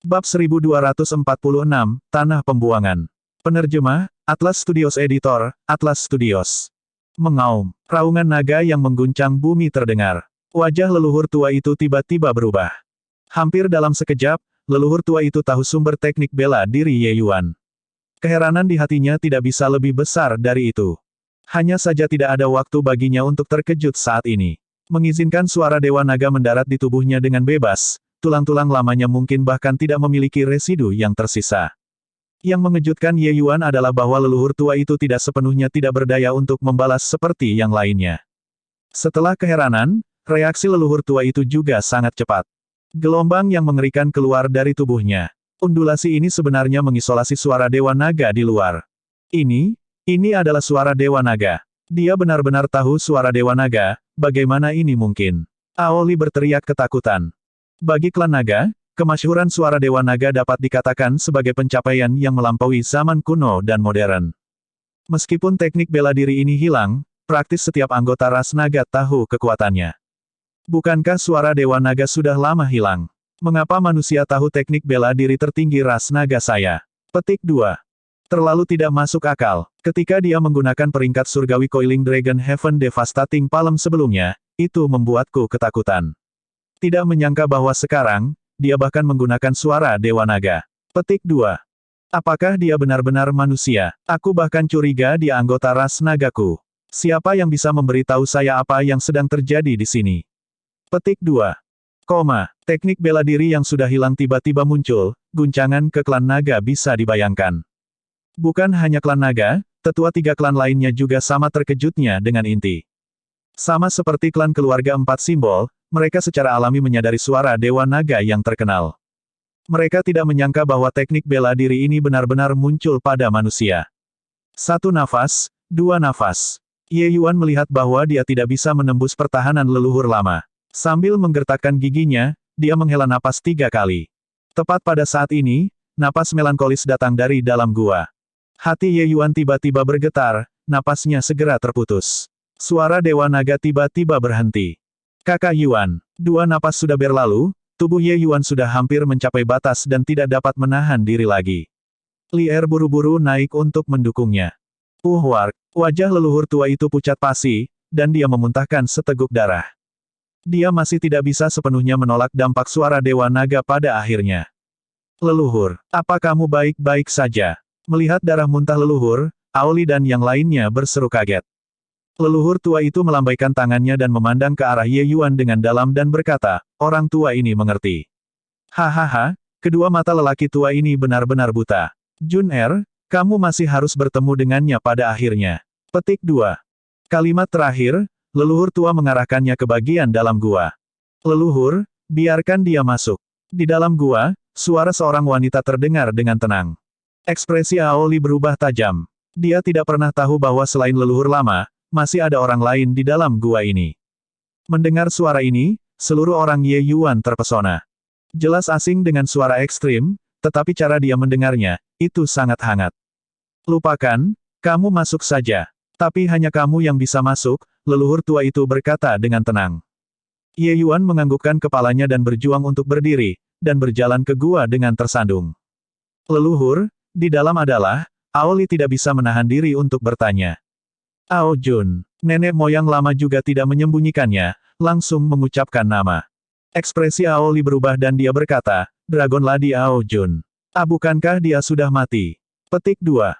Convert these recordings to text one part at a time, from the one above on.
Bab 1246, Tanah Pembuangan. Penerjemah, Atlas Studios Editor, Atlas Studios. Mengaum, raungan naga yang mengguncang bumi terdengar. Wajah leluhur tua itu tiba-tiba berubah. Hampir dalam sekejap, leluhur tua itu tahu sumber teknik bela diri Ye Yuan. Keheranan di hatinya tidak bisa lebih besar dari itu. Hanya saja tidak ada waktu baginya untuk terkejut saat ini. Mengizinkan suara Dewa Naga mendarat di tubuhnya dengan bebas, tulang-tulang lamanya mungkin bahkan tidak memiliki residu yang tersisa. Yang mengejutkan Ye Yuan adalah bahwa leluhur tua itu tidak sepenuhnya tidak berdaya untuk membalas seperti yang lainnya. Setelah keheranan, reaksi leluhur tua itu juga sangat cepat. Gelombang yang mengerikan keluar dari tubuhnya. Undulasi ini sebenarnya mengisolasi suara Dewa Naga di luar. Ini adalah suara Dewa Naga. Dia benar-benar tahu suara Dewa Naga, bagaimana ini mungkin? Aoli berteriak ketakutan. Bagi klan naga, kemasyhuran suara Dewa Naga dapat dikatakan sebagai pencapaian yang melampaui zaman kuno dan modern. Meskipun teknik bela diri ini hilang, praktis setiap anggota ras naga tahu kekuatannya. Bukankah suara Dewa Naga sudah lama hilang? Mengapa manusia tahu teknik bela diri tertinggi ras naga saya? Petik 2. Terlalu tidak masuk akal. Ketika dia menggunakan peringkat surgawi Coiling Dragon Heaven Devastating Palm sebelumnya, itu membuatku ketakutan. Tidak menyangka bahwa sekarang, dia bahkan menggunakan suara Dewa Naga. Petik 2. Apakah dia benar-benar manusia? Aku bahkan curiga dia anggota ras nagaku. Siapa yang bisa memberitahu saya apa yang sedang terjadi di sini? Petik 2. Teknik bela diri yang sudah hilang tiba-tiba muncul, guncangan ke klan naga bisa dibayangkan. Bukan hanya klan naga, tetua 3 klan lainnya juga sama terkejutnya dengan inti. Sama seperti klan keluarga 4 simbol, mereka secara alami menyadari suara Dewa Naga yang terkenal. Mereka tidak menyangka bahwa teknik bela diri ini benar-benar muncul pada manusia. 1 nafas, 2 nafas. Ye Yuan melihat bahwa dia tidak bisa menembus pertahanan leluhur lama. Sambil menggertakkan giginya, dia menghela napas 3 kali. Tepat pada saat ini, napas melankolis datang dari dalam gua. Hati Ye Yuan tiba-tiba bergetar, napasnya segera terputus. Suara Dewa Naga tiba-tiba berhenti. Kakak Yuan, 2 napas sudah berlalu, tubuh Ye Yuan sudah hampir mencapai batas dan tidak dapat menahan diri lagi. Li Er buru-buru naik untuk mendukungnya. Wark, wajah leluhur tua itu pucat pasi, dan dia memuntahkan seteguk darah. Dia masih tidak bisa sepenuhnya menolak dampak suara Dewa Naga pada akhirnya. Leluhur, apa kamu baik-baik saja? Melihat darah muntah leluhur, Aoli dan yang lainnya berseru kaget. Leluhur tua itu melambaikan tangannya dan memandang ke arah Ye Yuan dengan dalam dan berkata, orang tua ini mengerti. Hahaha, kedua mata lelaki tua ini benar-benar buta. Jun Er, kamu masih harus bertemu dengannya pada akhirnya. Petik 2. Kalimat terakhir, leluhur tua mengarahkannya ke bagian dalam gua. Leluhur, biarkan dia masuk. Di dalam gua, suara seorang wanita terdengar dengan tenang. Ekspresi Aoli berubah tajam. Dia tidak pernah tahu bahwa selain leluhur lama, masih ada orang lain di dalam gua ini. Mendengar suara ini, seluruh orang Ye Yuan terpesona. Jelas asing dengan suara ekstrim, tetapi cara dia mendengarnya, itu sangat hangat. Lupakan, kamu masuk saja. Tapi hanya kamu yang bisa masuk, leluhur tua itu berkata dengan tenang. Ye Yuan menganggukkan kepalanya dan berjuang untuk berdiri, dan berjalan ke gua dengan tersandung. Leluhur, di dalam adalah, Aoli tidak bisa menahan diri untuk bertanya. Ao Jun, nenek moyang lama juga tidak menyembunyikannya, langsung mengucapkan nama. Ekspresi Aoli berubah dan dia berkata, Dragon Lady Ao Jun. Bukankah dia sudah mati? Petik 2.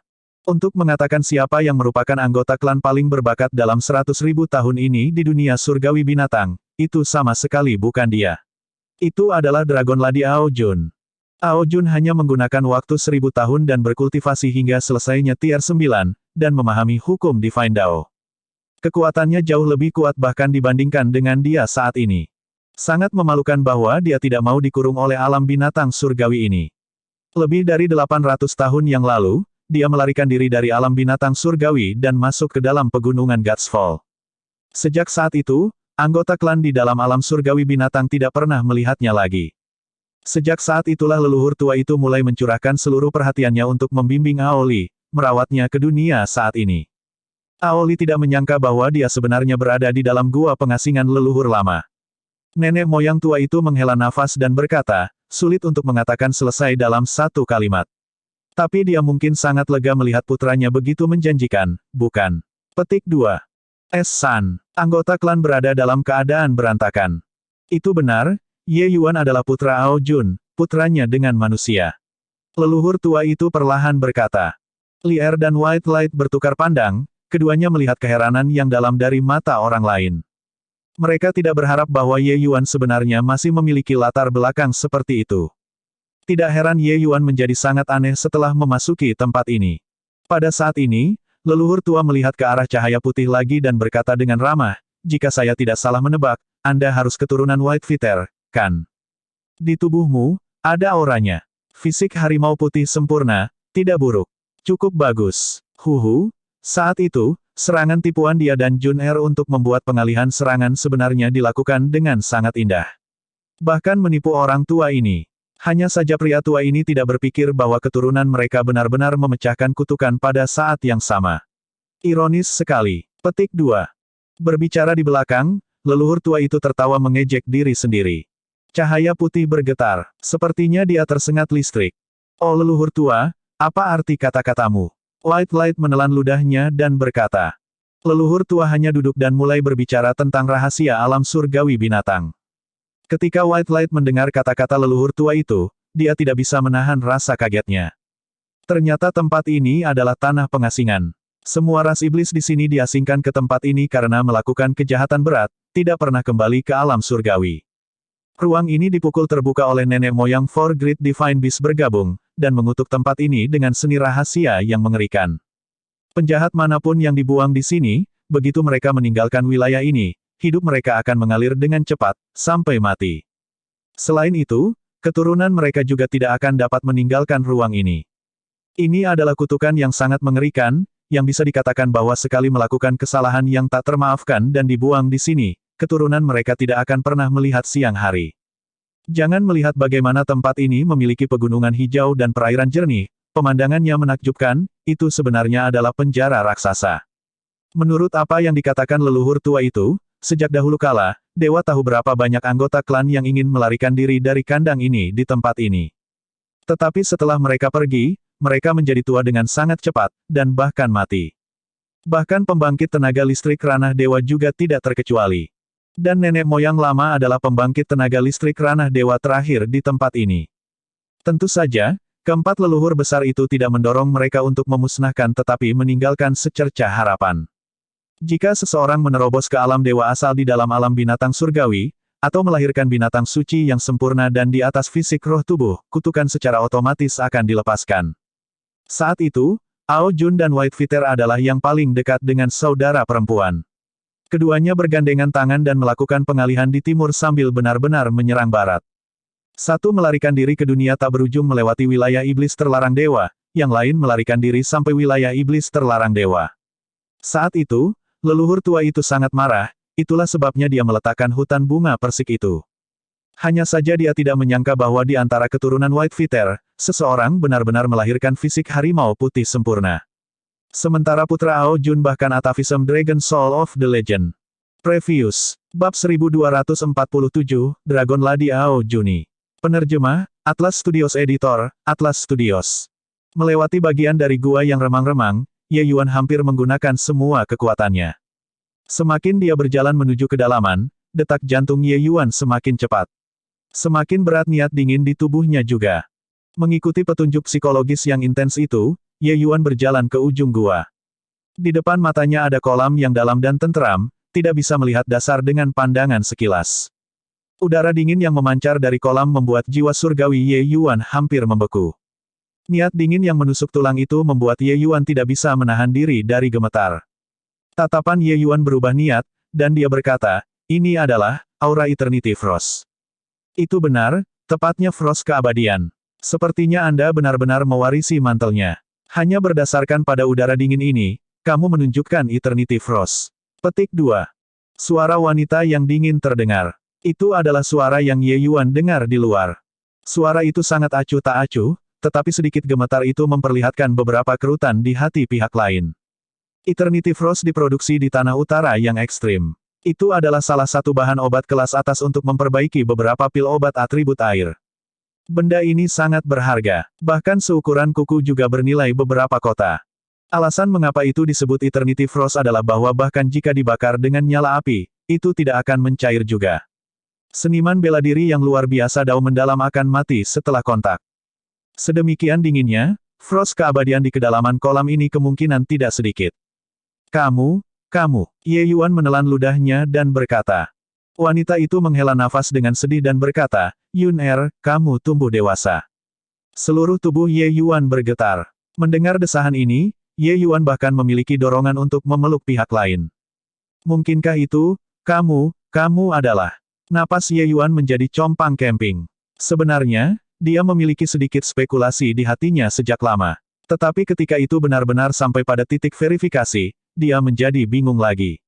Untuk mengatakan siapa yang merupakan anggota klan paling berbakat dalam 100.000 tahun ini di dunia surgawi binatang, itu sama sekali bukan dia. Itu adalah Dragon Lady Ao Jun. Ao Jun hanya menggunakan waktu 1000 tahun dan berkultivasi hingga selesainya tier 9, dan memahami hukum Divine Dao. Kekuatannya jauh lebih kuat bahkan dibandingkan dengan dia saat ini. Sangat memalukan bahwa dia tidak mau dikurung oleh alam binatang surgawi ini. Lebih dari 800 tahun yang lalu, dia melarikan diri dari alam binatang surgawi dan masuk ke dalam pegunungan God's Fall. Sejak saat itu, anggota klan di dalam alam surgawi binatang tidak pernah melihatnya lagi. Sejak saat itulah leluhur tua itu mulai mencurahkan seluruh perhatiannya untuk membimbing Aoli, merawatnya ke dunia saat ini. Aoli tidak menyangka bahwa dia sebenarnya berada di dalam gua pengasingan leluhur lama. Nenek moyang tua itu menghela nafas dan berkata, sulit untuk mengatakan selesai dalam satu kalimat. Tapi dia mungkin sangat lega melihat putranya begitu menjanjikan, bukan? Petik 2. S-san, anggota klan berada dalam keadaan berantakan. Itu benar, Ye Yuan adalah putra Ao Jun, putranya dengan manusia. Leluhur tua itu perlahan berkata. Li Er dan White Light bertukar pandang, keduanya melihat keheranan yang dalam dari mata orang lain. Mereka tidak berharap bahwa Ye Yuan sebenarnya masih memiliki latar belakang seperti itu. Tidak heran Ye Yuan menjadi sangat aneh setelah memasuki tempat ini. Pada saat ini, leluhur tua melihat ke arah cahaya putih lagi dan berkata dengan ramah, jika saya tidak salah menebak, Anda harus keturunan White Fighter, kan? Di tubuhmu, ada auranya. Fisik harimau putih sempurna, tidak buruk. Cukup bagus. Saat itu, serangan tipuan dia dan Jun Er untuk membuat pengalihan serangan sebenarnya dilakukan dengan sangat indah. Bahkan menipu orang tua ini. Hanya saja pria tua ini tidak berpikir bahwa keturunan mereka benar-benar memecahkan kutukan pada saat yang sama. Ironis sekali. Petik 2. Berbicara di belakang, leluhur tua itu tertawa mengejek diri sendiri. Cahaya putih bergetar, sepertinya dia tersengat listrik. Oh leluhur tua, apa arti kata-katamu? White Light menelan ludahnya dan berkata. Leluhur tua hanya duduk dan mulai berbicara tentang rahasia alam surgawi binatang. Ketika White Light mendengar kata-kata leluhur tua itu, dia tidak bisa menahan rasa kagetnya. Ternyata tempat ini adalah tanah pengasingan. Semua ras iblis di sini diasingkan ke tempat ini karena melakukan kejahatan berat, tidak pernah kembali ke alam surgawi. Ruang ini dipukul terbuka oleh nenek moyang Four Great Divine Beasts bergabung, dan mengutuk tempat ini dengan seni rahasia yang mengerikan. Penjahat manapun yang dibuang di sini, begitu mereka meninggalkan wilayah ini, hidup mereka akan mengalir dengan cepat, sampai mati. Selain itu, keturunan mereka juga tidak akan dapat meninggalkan ruang ini. Ini adalah kutukan yang sangat mengerikan, yang bisa dikatakan bahwa sekali melakukan kesalahan yang tak termaafkan dan dibuang di sini, keturunan mereka tidak akan pernah melihat siang hari. Jangan melihat bagaimana tempat ini memiliki pegunungan hijau dan perairan jernih, pemandangannya menakjubkan, itu sebenarnya adalah penjara raksasa. Menurut apa yang dikatakan leluhur tua itu, sejak dahulu kala, dewa tahu berapa banyak anggota klan yang ingin melarikan diri dari kandang ini di tempat ini. Tetapi setelah mereka pergi, mereka menjadi tua dengan sangat cepat, dan bahkan mati. Bahkan pembangkit tenaga listrik ranah dewa juga tidak terkecuali. Dan nenek moyang lama adalah pembangkit tenaga listrik ranah dewa terakhir di tempat ini. Tentu saja, keempat leluhur besar itu tidak mendorong mereka untuk memusnahkan tetapi meninggalkan secercah harapan. Jika seseorang menerobos ke alam dewa asal di dalam alam binatang surgawi, atau melahirkan binatang suci yang sempurna dan di atas fisik roh tubuh, kutukan secara otomatis akan dilepaskan. Saat itu, Ao Jun dan White Fighter adalah yang paling dekat dengan saudara perempuan. Keduanya bergandengan tangan dan melakukan pengalihan di timur sambil benar-benar menyerang barat. Satu melarikan diri ke dunia tak berujung melewati wilayah iblis terlarang dewa, yang lain melarikan diri sampai wilayah iblis terlarang dewa. Saat itu, leluhur tua itu sangat marah, itulah sebabnya dia meletakkan hutan bunga persik itu. Hanya saja dia tidak menyangka bahwa di antara keturunan White Fighter, seseorang benar-benar melahirkan fisik harimau putih sempurna. Sementara putra Ao Jun bahkan atavism Dragon Soul of the Legend. Previous. Bab 1247, Dragon Lady Ao Juni. Penerjemah, Atlas Studios Editor, Atlas Studios. Melewati bagian dari gua yang remang-remang, Ye Yuan hampir menggunakan semua kekuatannya. Semakin dia berjalan menuju kedalaman, detak jantung Ye Yuan semakin cepat. Semakin berat niat dingin di tubuhnya juga. Mengikuti petunjuk psikologis yang intens itu, Ye Yuan berjalan ke ujung gua. Di depan matanya ada kolam yang dalam dan tenteram, tidak bisa melihat dasar dengan pandangan sekilas. Udara dingin yang memancar dari kolam membuat jiwa surgawi Ye Yuan hampir membeku. Niat dingin yang menusuk tulang itu membuat Ye Yuan tidak bisa menahan diri dari gemetar. Tatapan Ye Yuan berubah niat, dan dia berkata, ini adalah aura Eternity Frost. Itu benar, tepatnya Frost keabadian. Sepertinya Anda benar-benar mewarisi mantelnya. Hanya berdasarkan pada udara dingin ini, kamu menunjukkan Eternity Frost. Petik 2. Suara wanita yang dingin terdengar. Itu adalah suara yang Ye Yuan dengar di luar. Suara itu sangat acuh tak acuh, tetapi sedikit gemetar itu memperlihatkan beberapa kerutan di hati pihak lain. Eternity Frost diproduksi di tanah utara yang ekstrim. Itu adalah salah satu bahan obat kelas atas untuk memperbaiki beberapa pil obat atribut air. Benda ini sangat berharga. Bahkan seukuran kuku juga bernilai beberapa kota. Alasan mengapa itu disebut Eternity Frost adalah bahwa bahkan jika dibakar dengan nyala api, itu tidak akan mencair juga. Seniman bela diri yang luar biasa Dao mendalam akan mati setelah kontak. Sedemikian dinginnya, frost keabadian di kedalaman kolam ini kemungkinan tidak sedikit. Kamu, Ye Yuan menelan ludahnya dan berkata. Wanita itu menghela nafas dengan sedih dan berkata, Yun kamu tumbuh dewasa. Seluruh tubuh Ye Yuan bergetar. Mendengar desahan ini, Ye Yuan bahkan memiliki dorongan untuk memeluk pihak lain. Mungkinkah itu, kamu adalah. Napas Ye Yuan menjadi compang camping. Sebenarnya, dia memiliki sedikit spekulasi di hatinya sejak lama. Tetapi ketika itu benar-benar sampai pada titik verifikasi, dia menjadi bingung lagi.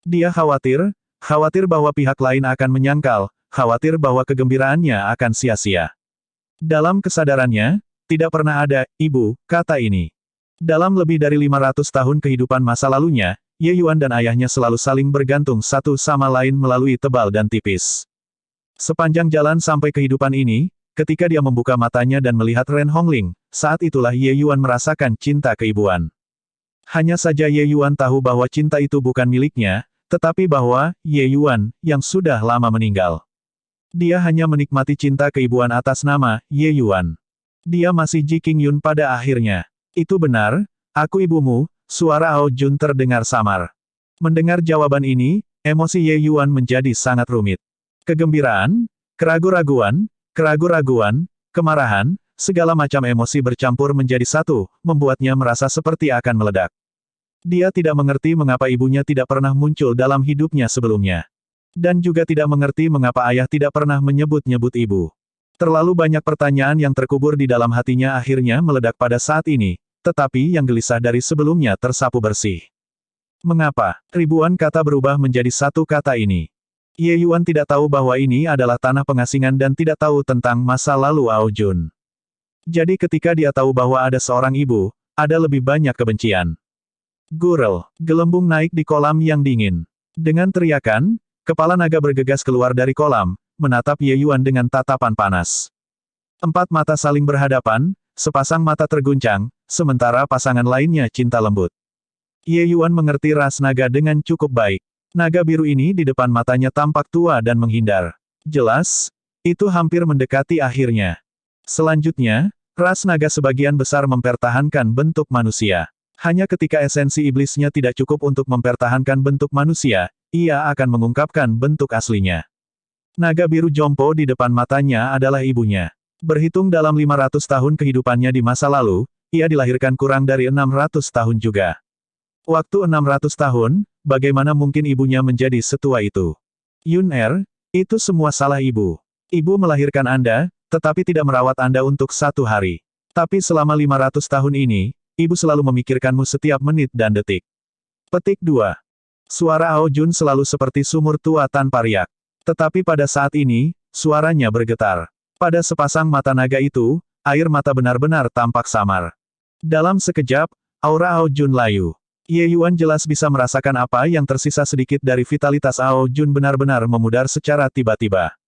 Dia khawatir bahwa pihak lain akan menyangkal, khawatir bahwa kegembiraannya akan sia-sia. Dalam kesadarannya, tidak pernah ada, ibu, kata ini. Dalam lebih dari 500 tahun kehidupan masa lalunya, Ye Yuan dan ayahnya selalu saling bergantung satu sama lain melalui tebal dan tipis. Sepanjang jalan sampai kehidupan ini, ketika dia membuka matanya dan melihat Ren Hongling, saat itulah Ye Yuan merasakan cinta keibuan. Hanya saja Ye Yuan tahu bahwa cinta itu bukan miliknya, tetapi bahwa, Ye Yuan, yang sudah lama meninggal. Dia hanya menikmati cinta keibuan atas nama, Ye Yuan. Dia masih Ji Qingyun pada akhirnya. Itu benar, aku ibumu, suara Ao Jun terdengar samar. Mendengar jawaban ini, emosi Ye Yuan menjadi sangat rumit. Kegembiraan, keraguan-raguan, kemarahan, segala macam emosi bercampur menjadi satu, membuatnya merasa seperti akan meledak. Dia tidak mengerti mengapa ibunya tidak pernah muncul dalam hidupnya sebelumnya. Dan juga tidak mengerti mengapa ayah tidak pernah menyebut-nyebut ibu. Terlalu banyak pertanyaan yang terkubur di dalam hatinya akhirnya meledak pada saat ini, tetapi yang gelisah dari sebelumnya tersapu bersih. Mengapa? Ribuan kata berubah menjadi satu kata ini. Ye Yuan tidak tahu bahwa ini adalah tanah pengasingan dan tidak tahu tentang masa lalu Ao Jun. Jadi ketika dia tahu bahwa ada seorang ibu, ada lebih banyak kebencian. Gurel, gelembung naik di kolam yang dingin. Dengan teriakan, kepala naga bergegas keluar dari kolam, menatap Ye Yuan dengan tatapan panas. Empat mata saling berhadapan, sepasang mata terguncang, sementara pasangan lainnya cinta lembut. Ye Yuan mengerti ras naga dengan cukup baik. Naga biru ini di depan matanya tampak tua dan menghindar. Jelas, itu hampir mendekati akhirnya. Selanjutnya, ras naga sebagian besar mempertahankan bentuk manusia. Hanya ketika esensi iblisnya tidak cukup untuk mempertahankan bentuk manusia, ia akan mengungkapkan bentuk aslinya. Naga biru jompo di depan matanya adalah ibunya. Berhitung dalam 500 tahun kehidupannya di masa lalu, ia dilahirkan kurang dari 600 tahun juga. Waktu 600 tahun, bagaimana mungkin ibunya menjadi setua itu? Yun itu semua salah ibu. Ibu melahirkan Anda, tetapi tidak merawat Anda untuk satu hari. Tapi selama 500 tahun ini, ibu selalu memikirkanmu setiap menit dan detik. Petik 2. Suara Ao Jun selalu seperti sumur tua tanpa riak. Tetapi pada saat ini, suaranya bergetar. Pada sepasang mata naga itu, air mata benar-benar tampak samar. Dalam sekejap, aura Ao Jun layu. Ye Yuan jelas bisa merasakan apa yang tersisa sedikit dari vitalitas Ao Jun benar-benar memudar secara tiba-tiba.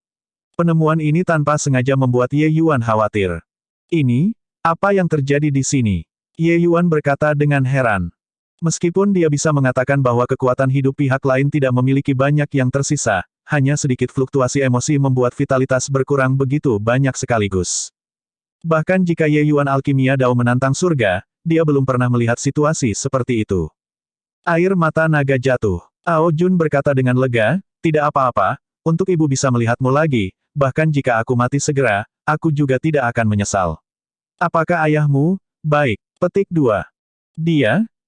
Penemuan ini tanpa sengaja membuat Ye Yuan khawatir. Ini, apa yang terjadi di sini? Ye Yuan berkata dengan heran. Meskipun dia bisa mengatakan bahwa kekuatan hidup pihak lain tidak memiliki banyak yang tersisa, hanya sedikit fluktuasi emosi membuat vitalitas berkurang begitu banyak sekaligus. Bahkan jika Ye Yuan alkimia Dao menantang surga, dia belum pernah melihat situasi seperti itu. Air mata naga jatuh. Ao Jun berkata dengan lega, tidak apa-apa, untuk ibu bisa melihatmu lagi, bahkan jika aku mati segera, aku juga tidak akan menyesal. Apakah ayahmu? Baik. Petik 2.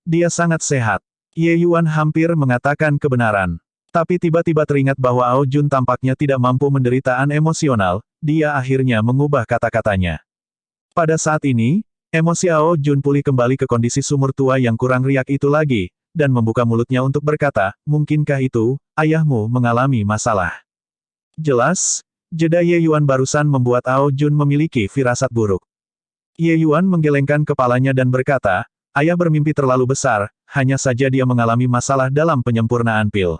Dia sangat sehat. Ye Yuan hampir mengatakan kebenaran. Tapi tiba-tiba teringat bahwa Ao Jun tampaknya tidak mampu penderitaan emosional, dia akhirnya mengubah kata-katanya. Pada saat ini, emosi Ao Jun pulih kembali ke kondisi sumur tua yang kurang riak itu lagi, dan membuka mulutnya untuk berkata, mungkinkah itu, ayahmu mengalami masalah? Jelas, jeda Ye Yuan barusan membuat Ao Jun memiliki firasat buruk. Ye Yuan menggelengkan kepalanya dan berkata, ayah bermimpi terlalu besar, hanya saja dia mengalami masalah dalam penyempurnaan pil.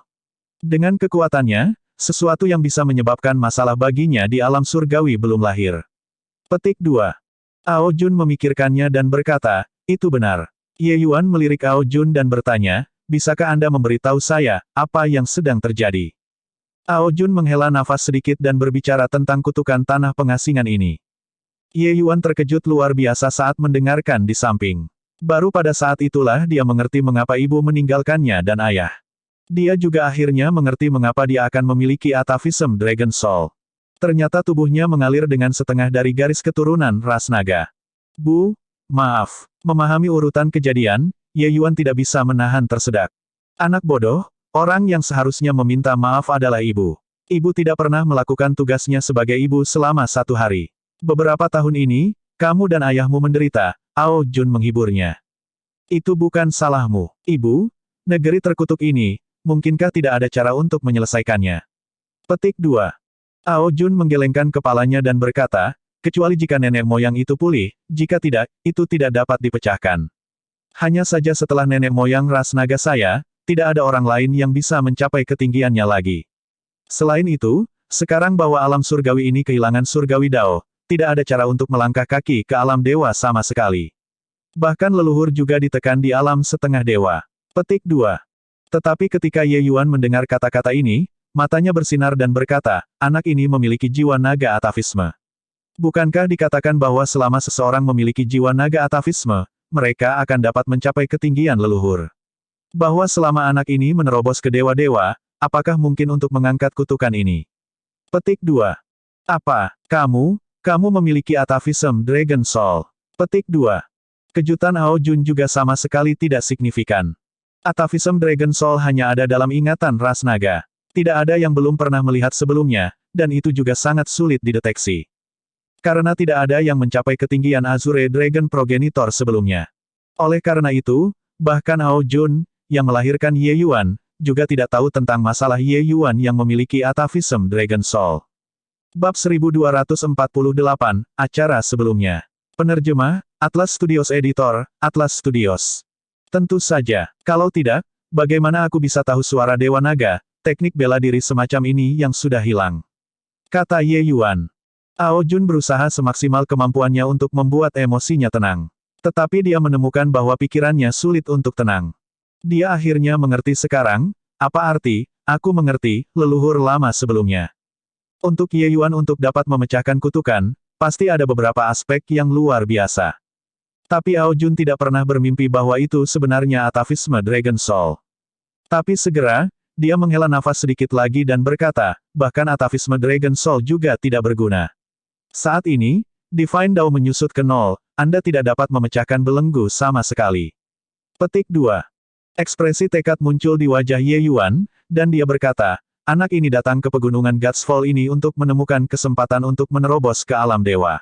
Dengan kekuatannya, sesuatu yang bisa menyebabkan masalah baginya di alam surgawi belum lahir. Petik 2. Ao Jun memikirkannya dan berkata, itu benar. Ye Yuan melirik Ao Jun dan bertanya, bisakah Anda memberitahu saya, apa yang sedang terjadi? Ao Jun menghela nafas sedikit dan berbicara tentang kutukan tanah pengasingan ini. Ye Yuan terkejut luar biasa saat mendengarkan di samping. Baru pada saat itulah dia mengerti mengapa ibu meninggalkannya dan ayah. Dia juga akhirnya mengerti mengapa dia akan memiliki atavism Dragon Soul. Ternyata tubuhnya mengalir dengan setengah dari garis keturunan ras naga. Maaf. Memahami urutan kejadian, Ye Yuan tidak bisa menahan tersedak. Anak bodoh, orang yang seharusnya meminta maaf adalah ibu. Ibu tidak pernah melakukan tugasnya sebagai ibu selama 1 hari. Beberapa tahun ini, kamu dan ayahmu menderita, Ao Jun menghiburnya. Itu bukan salahmu, ibu. Negeri terkutuk ini, mungkinkah tidak ada cara untuk menyelesaikannya? Petik 2. Ao Jun menggelengkan kepalanya dan berkata, kecuali jika nenek moyang itu pulih, jika tidak, itu tidak dapat dipecahkan. Hanya saja setelah nenek moyang ras naga saya, tidak ada orang lain yang bisa mencapai ketinggiannya lagi. Selain itu, sekarang bahwa alam surgawi ini kehilangan surgawi Dao, tidak ada cara untuk melangkah kaki ke alam dewa sama sekali. Bahkan leluhur juga ditekan di alam setengah dewa. Petik 2. Tetapi ketika Ye Yuan mendengar kata-kata ini, matanya bersinar dan berkata, anak ini memiliki jiwa naga atavisme. Bukankah dikatakan bahwa selama seseorang memiliki jiwa naga atavisme, mereka akan dapat mencapai ketinggian leluhur? Bahwa selama anak ini menerobos ke dewa-dewa, apakah mungkin untuk mengangkat kutukan ini? Petik 2. Apa, kamu memiliki atavism Dragon Soul? Petik 2. Kejutan Ao Jun juga sama sekali tidak signifikan. Atavism Dragon Soul hanya ada dalam ingatan ras naga. Tidak ada yang belum pernah melihat sebelumnya, dan itu juga sangat sulit dideteksi. Karena tidak ada yang mencapai ketinggian Azure Dragon Progenitor sebelumnya. Oleh karena itu, bahkan Ao Jun, yang melahirkan Ye Yuan, juga tidak tahu tentang masalah Ye Yuan yang memiliki atavism Dragon Soul. Bab 1248, acara sebelumnya. Penerjemah, Atlas Studios Editor, Atlas Studios. Tentu saja, kalau tidak, bagaimana aku bisa tahu suara Dewa Naga? Teknik bela diri semacam ini yang sudah hilang. Kata Ye Yuan. Ao Jun berusaha semaksimal kemampuannya untuk membuat emosinya tenang. Tetapi dia menemukan bahwa pikirannya sulit untuk tenang. Dia akhirnya mengerti sekarang, apa arti, aku mengerti, leluhur lama sebelumnya. Untuk Ye Yuan untuk dapat memecahkan kutukan, pasti ada beberapa aspek yang luar biasa. Tapi Ao Jun tidak pernah bermimpi bahwa itu sebenarnya atavisme Dragon Soul. Tapi segera, dia menghela nafas sedikit lagi dan berkata, bahkan atavisme Dragon Soul juga tidak berguna. Saat ini, Divine Dao menyusut ke 0, Anda tidak dapat memecahkan belenggu sama sekali. Petik 2. Ekspresi tekad muncul di wajah Ye Yuan, dan dia berkata, anak ini datang ke pegunungan God's Fall ini untuk menemukan kesempatan untuk menerobos ke alam dewa.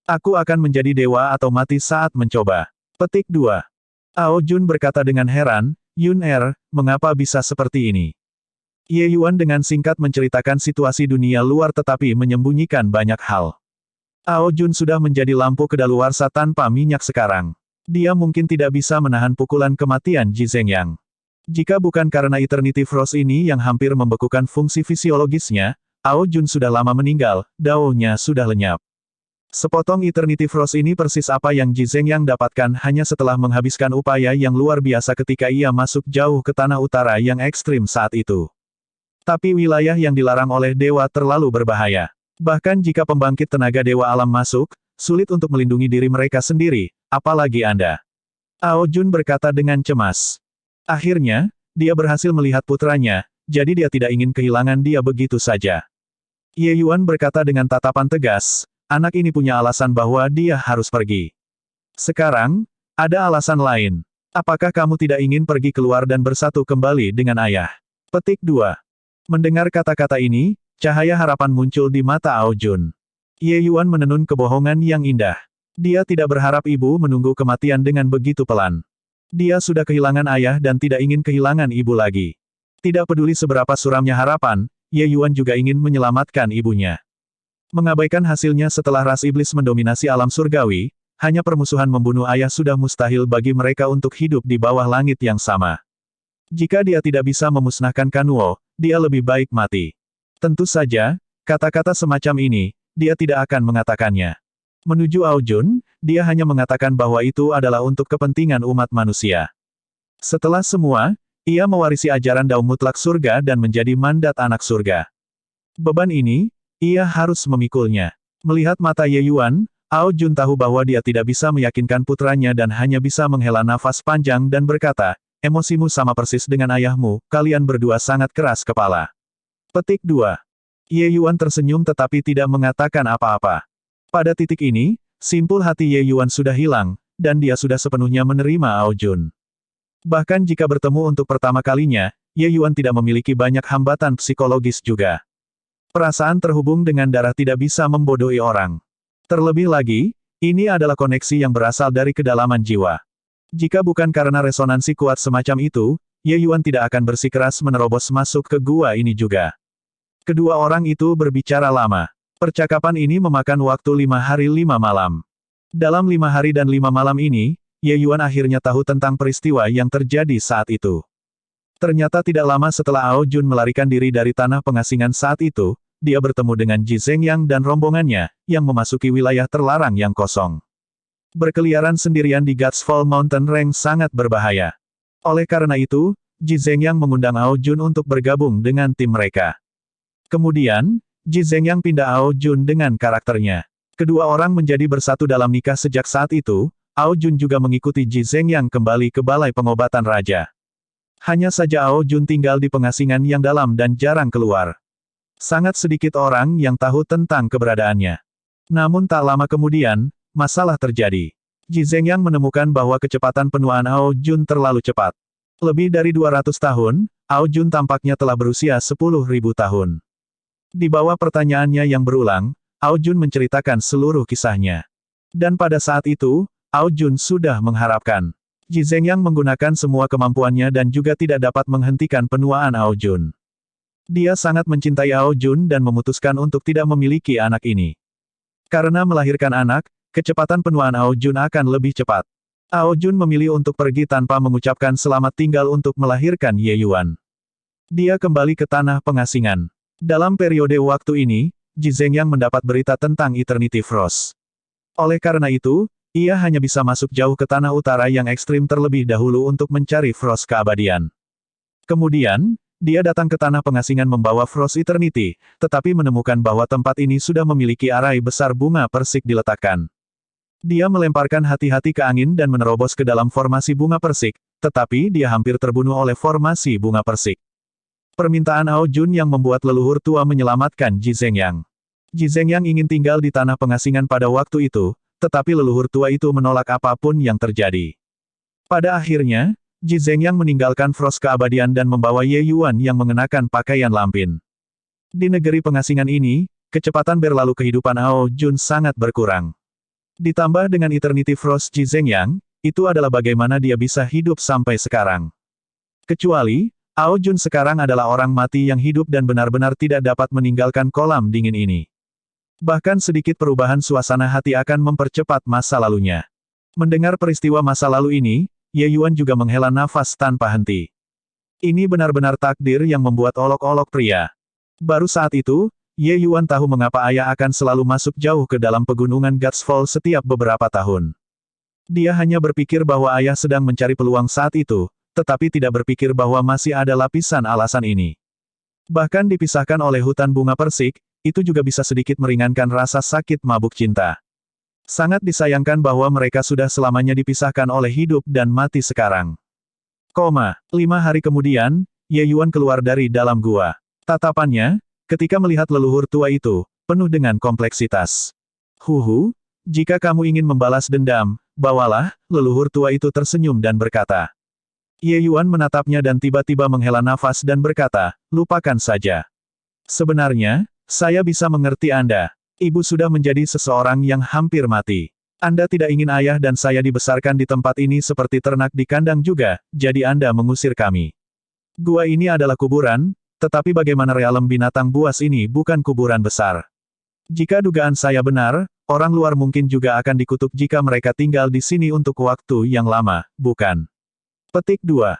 Aku akan menjadi dewa atau mati saat mencoba. Petik 2. Ao Jun berkata dengan heran, Yun mengapa bisa seperti ini? Ye Yuan dengan singkat menceritakan situasi dunia luar tetapi menyembunyikan banyak hal. Ao Jun sudah menjadi lampu kedaluarsa tanpa minyak sekarang. Dia mungkin tidak bisa menahan pukulan kematian Ji Zhengyang. Jika bukan karena Eternity Frost ini yang hampir membekukan fungsi fisiologisnya, Ao Jun sudah lama meninggal, Dao-nya sudah lenyap. Sepotong Eternity Frost ini persis apa yang Ji Zhengyang dapatkan hanya setelah menghabiskan upaya yang luar biasa ketika ia masuk jauh ke tanah utara yang ekstrim saat itu. Tapi wilayah yang dilarang oleh dewa terlalu berbahaya. Bahkan jika pembangkit tenaga dewa alam masuk, sulit untuk melindungi diri mereka sendiri, apalagi Anda. Ao Jun berkata dengan cemas. Akhirnya, dia berhasil melihat putranya, jadi dia tidak ingin kehilangan dia begitu saja. Ye Yuan berkata dengan tatapan tegas, anak ini punya alasan bahwa dia harus pergi. Sekarang, ada alasan lain. Apakah kamu tidak ingin pergi keluar dan bersatu kembali dengan ayah? Petik 2. Mendengar kata-kata ini, cahaya harapan muncul di mata Ao Jun. Ye Yuan menenun kebohongan yang indah. Dia tidak berharap ibu menunggu kematian dengan begitu pelan. Dia sudah kehilangan ayah dan tidak ingin kehilangan ibu lagi. Tidak peduli seberapa suramnya harapan, Ye Yuan juga ingin menyelamatkan ibunya. Mengabaikan hasilnya setelah ras iblis mendominasi alam surgawi, hanya permusuhan membunuh ayah sudah mustahil bagi mereka untuk hidup di bawah langit yang sama. Jika dia tidak bisa memusnahkan Kanuo, dia lebih baik mati. Tentu saja, kata-kata semacam ini, dia tidak akan mengatakannya. Menuju Ao Jun, dia hanya mengatakan bahwa itu adalah untuk kepentingan umat manusia. Setelah semua, ia mewarisi ajaran Dao Mutlak Surga dan menjadi mandat anak surga. Beban ini, ia harus memikulnya. Melihat mata Ye Yuan, Ao Jun tahu bahwa dia tidak bisa meyakinkan putranya dan hanya bisa menghela nafas panjang dan berkata, emosimu sama persis dengan ayahmu, kalian berdua sangat keras kepala. Petik 2. Ye Yuan tersenyum tetapi tidak mengatakan apa-apa. Pada titik ini, simpul hati Ye Yuan sudah hilang, dan dia sudah sepenuhnya menerima Ao Jun. Bahkan jika bertemu untuk pertama kalinya, Ye Yuan tidak memiliki banyak hambatan psikologis juga. Perasaan terhubung dengan darah tidak bisa membodohi orang. Terlebih lagi, ini adalah koneksi yang berasal dari kedalaman jiwa. Jika bukan karena resonansi kuat semacam itu, Ye Yuan tidak akan bersikeras menerobos masuk ke gua ini juga. Kedua orang itu berbicara lama. Percakapan ini memakan waktu 5 hari 5 malam. Dalam 5 hari dan 5 malam ini, Ye Yuan akhirnya tahu tentang peristiwa yang terjadi saat itu. Ternyata tidak lama setelah Ao Jun melarikan diri dari tanah pengasingan saat itu, dia bertemu dengan Ji Zhengyang dan rombongannya, yang memasuki wilayah terlarang yang kosong. Berkeliaran sendirian di Gatsfall Mountain Range sangat berbahaya. Oleh karena itu, Ji Zhengyang mengundang Ao Jun untuk bergabung dengan tim mereka. Kemudian, Ji Zhengyang pindah Ao Jun dengan karakternya. Kedua orang menjadi bersatu dalam nikah sejak saat itu, Ao Jun juga mengikuti Ji Zhengyang kembali ke balai pengobatan raja. Hanya saja Ao Jun tinggal di pengasingan yang dalam dan jarang keluar. Sangat sedikit orang yang tahu tentang keberadaannya. Namun tak lama kemudian, masalah terjadi. Ji Zhengyang menemukan bahwa kecepatan penuaan Ao Jun terlalu cepat. Lebih dari 200 tahun, Ao Jun tampaknya telah berusia 10.000 tahun. Di bawah pertanyaannya yang berulang, Ao Jun menceritakan seluruh kisahnya. Dan pada saat itu, Ao Jun sudah mengharapkan. Ji Zhengyang menggunakan semua kemampuannya dan juga tidak dapat menghentikan penuaan Ao Jun. Dia sangat mencintai Ao Jun dan memutuskan untuk tidak memiliki anak ini. Karena melahirkan anak, kecepatan penuaan Ao Jun akan lebih cepat. Ao Jun memilih untuk pergi tanpa mengucapkan selamat tinggal untuk melahirkan Ye Yuan. Dia kembali ke tanah pengasingan. Dalam periode waktu ini, Ji Zhengyang mendapat berita tentang Eternity Frost. Oleh karena itu, ia hanya bisa masuk jauh ke tanah utara yang ekstrim terlebih dahulu untuk mencari Frost keabadian. Kemudian, dia datang ke tanah pengasingan membawa Frost Eternity, tetapi menemukan bahwa tempat ini sudah memiliki arai besar bunga persik diletakkan. Dia melemparkan hati-hati ke angin dan menerobos ke dalam formasi bunga persik, tetapi dia hampir terbunuh oleh formasi bunga persik. Permintaan Ao Jun yang membuat leluhur tua menyelamatkan Ji Zhengyang. Ji Zhengyang ingin tinggal di tanah pengasingan pada waktu itu, tetapi leluhur tua itu menolak apapun yang terjadi. Pada akhirnya, Ji Zhengyang meninggalkan Frost keabadian dan membawa Ye Yuan yang mengenakan pakaian lampin. Di negeri pengasingan ini, kecepatan berlalu kehidupan Ao Jun sangat berkurang. Ditambah dengan Eternity Frost Ji Zhengyang, itu adalah bagaimana dia bisa hidup sampai sekarang. Kecuali, Ao Jun sekarang adalah orang mati yang hidup dan benar-benar tidak dapat meninggalkan kolam dingin ini. Bahkan sedikit perubahan suasana hati akan mempercepat masa lalunya. Mendengar peristiwa masa lalu ini, Ye Yuan juga menghela nafas tanpa henti. Ini benar-benar takdir yang membuat olok-olok pria. Baru saat itu, Ye Yuan tahu mengapa ayah akan selalu masuk jauh ke dalam pegunungan Gatsfall setiap beberapa tahun. Dia hanya berpikir bahwa ayah sedang mencari peluang saat itu, tetapi tidak berpikir bahwa masih ada lapisan alasan ini. Bahkan dipisahkan oleh hutan bunga persik, itu juga bisa sedikit meringankan rasa sakit mabuk cinta. Sangat disayangkan bahwa mereka sudah selamanya dipisahkan oleh hidup dan mati sekarang. 5 hari kemudian, Ye Yuan keluar dari dalam gua. Tatapannya, ketika melihat leluhur tua itu, penuh dengan kompleksitas. Jika kamu ingin membalas dendam, bawalah, leluhur tua itu tersenyum dan berkata. Ye Yuan menatapnya dan tiba-tiba menghela nafas dan berkata, lupakan saja. Sebenarnya, saya bisa mengerti Anda. Ibu sudah menjadi seseorang yang hampir mati. Anda tidak ingin ayah dan saya dibesarkan di tempat ini seperti ternak di kandang juga, jadi Anda mengusir kami. Gua ini adalah kuburan, tetapi bagaimana realem binatang buas ini bukan kuburan besar. Jika dugaan saya benar, orang luar mungkin juga akan dikutuk jika mereka tinggal di sini untuk waktu yang lama, bukan? Petik 2.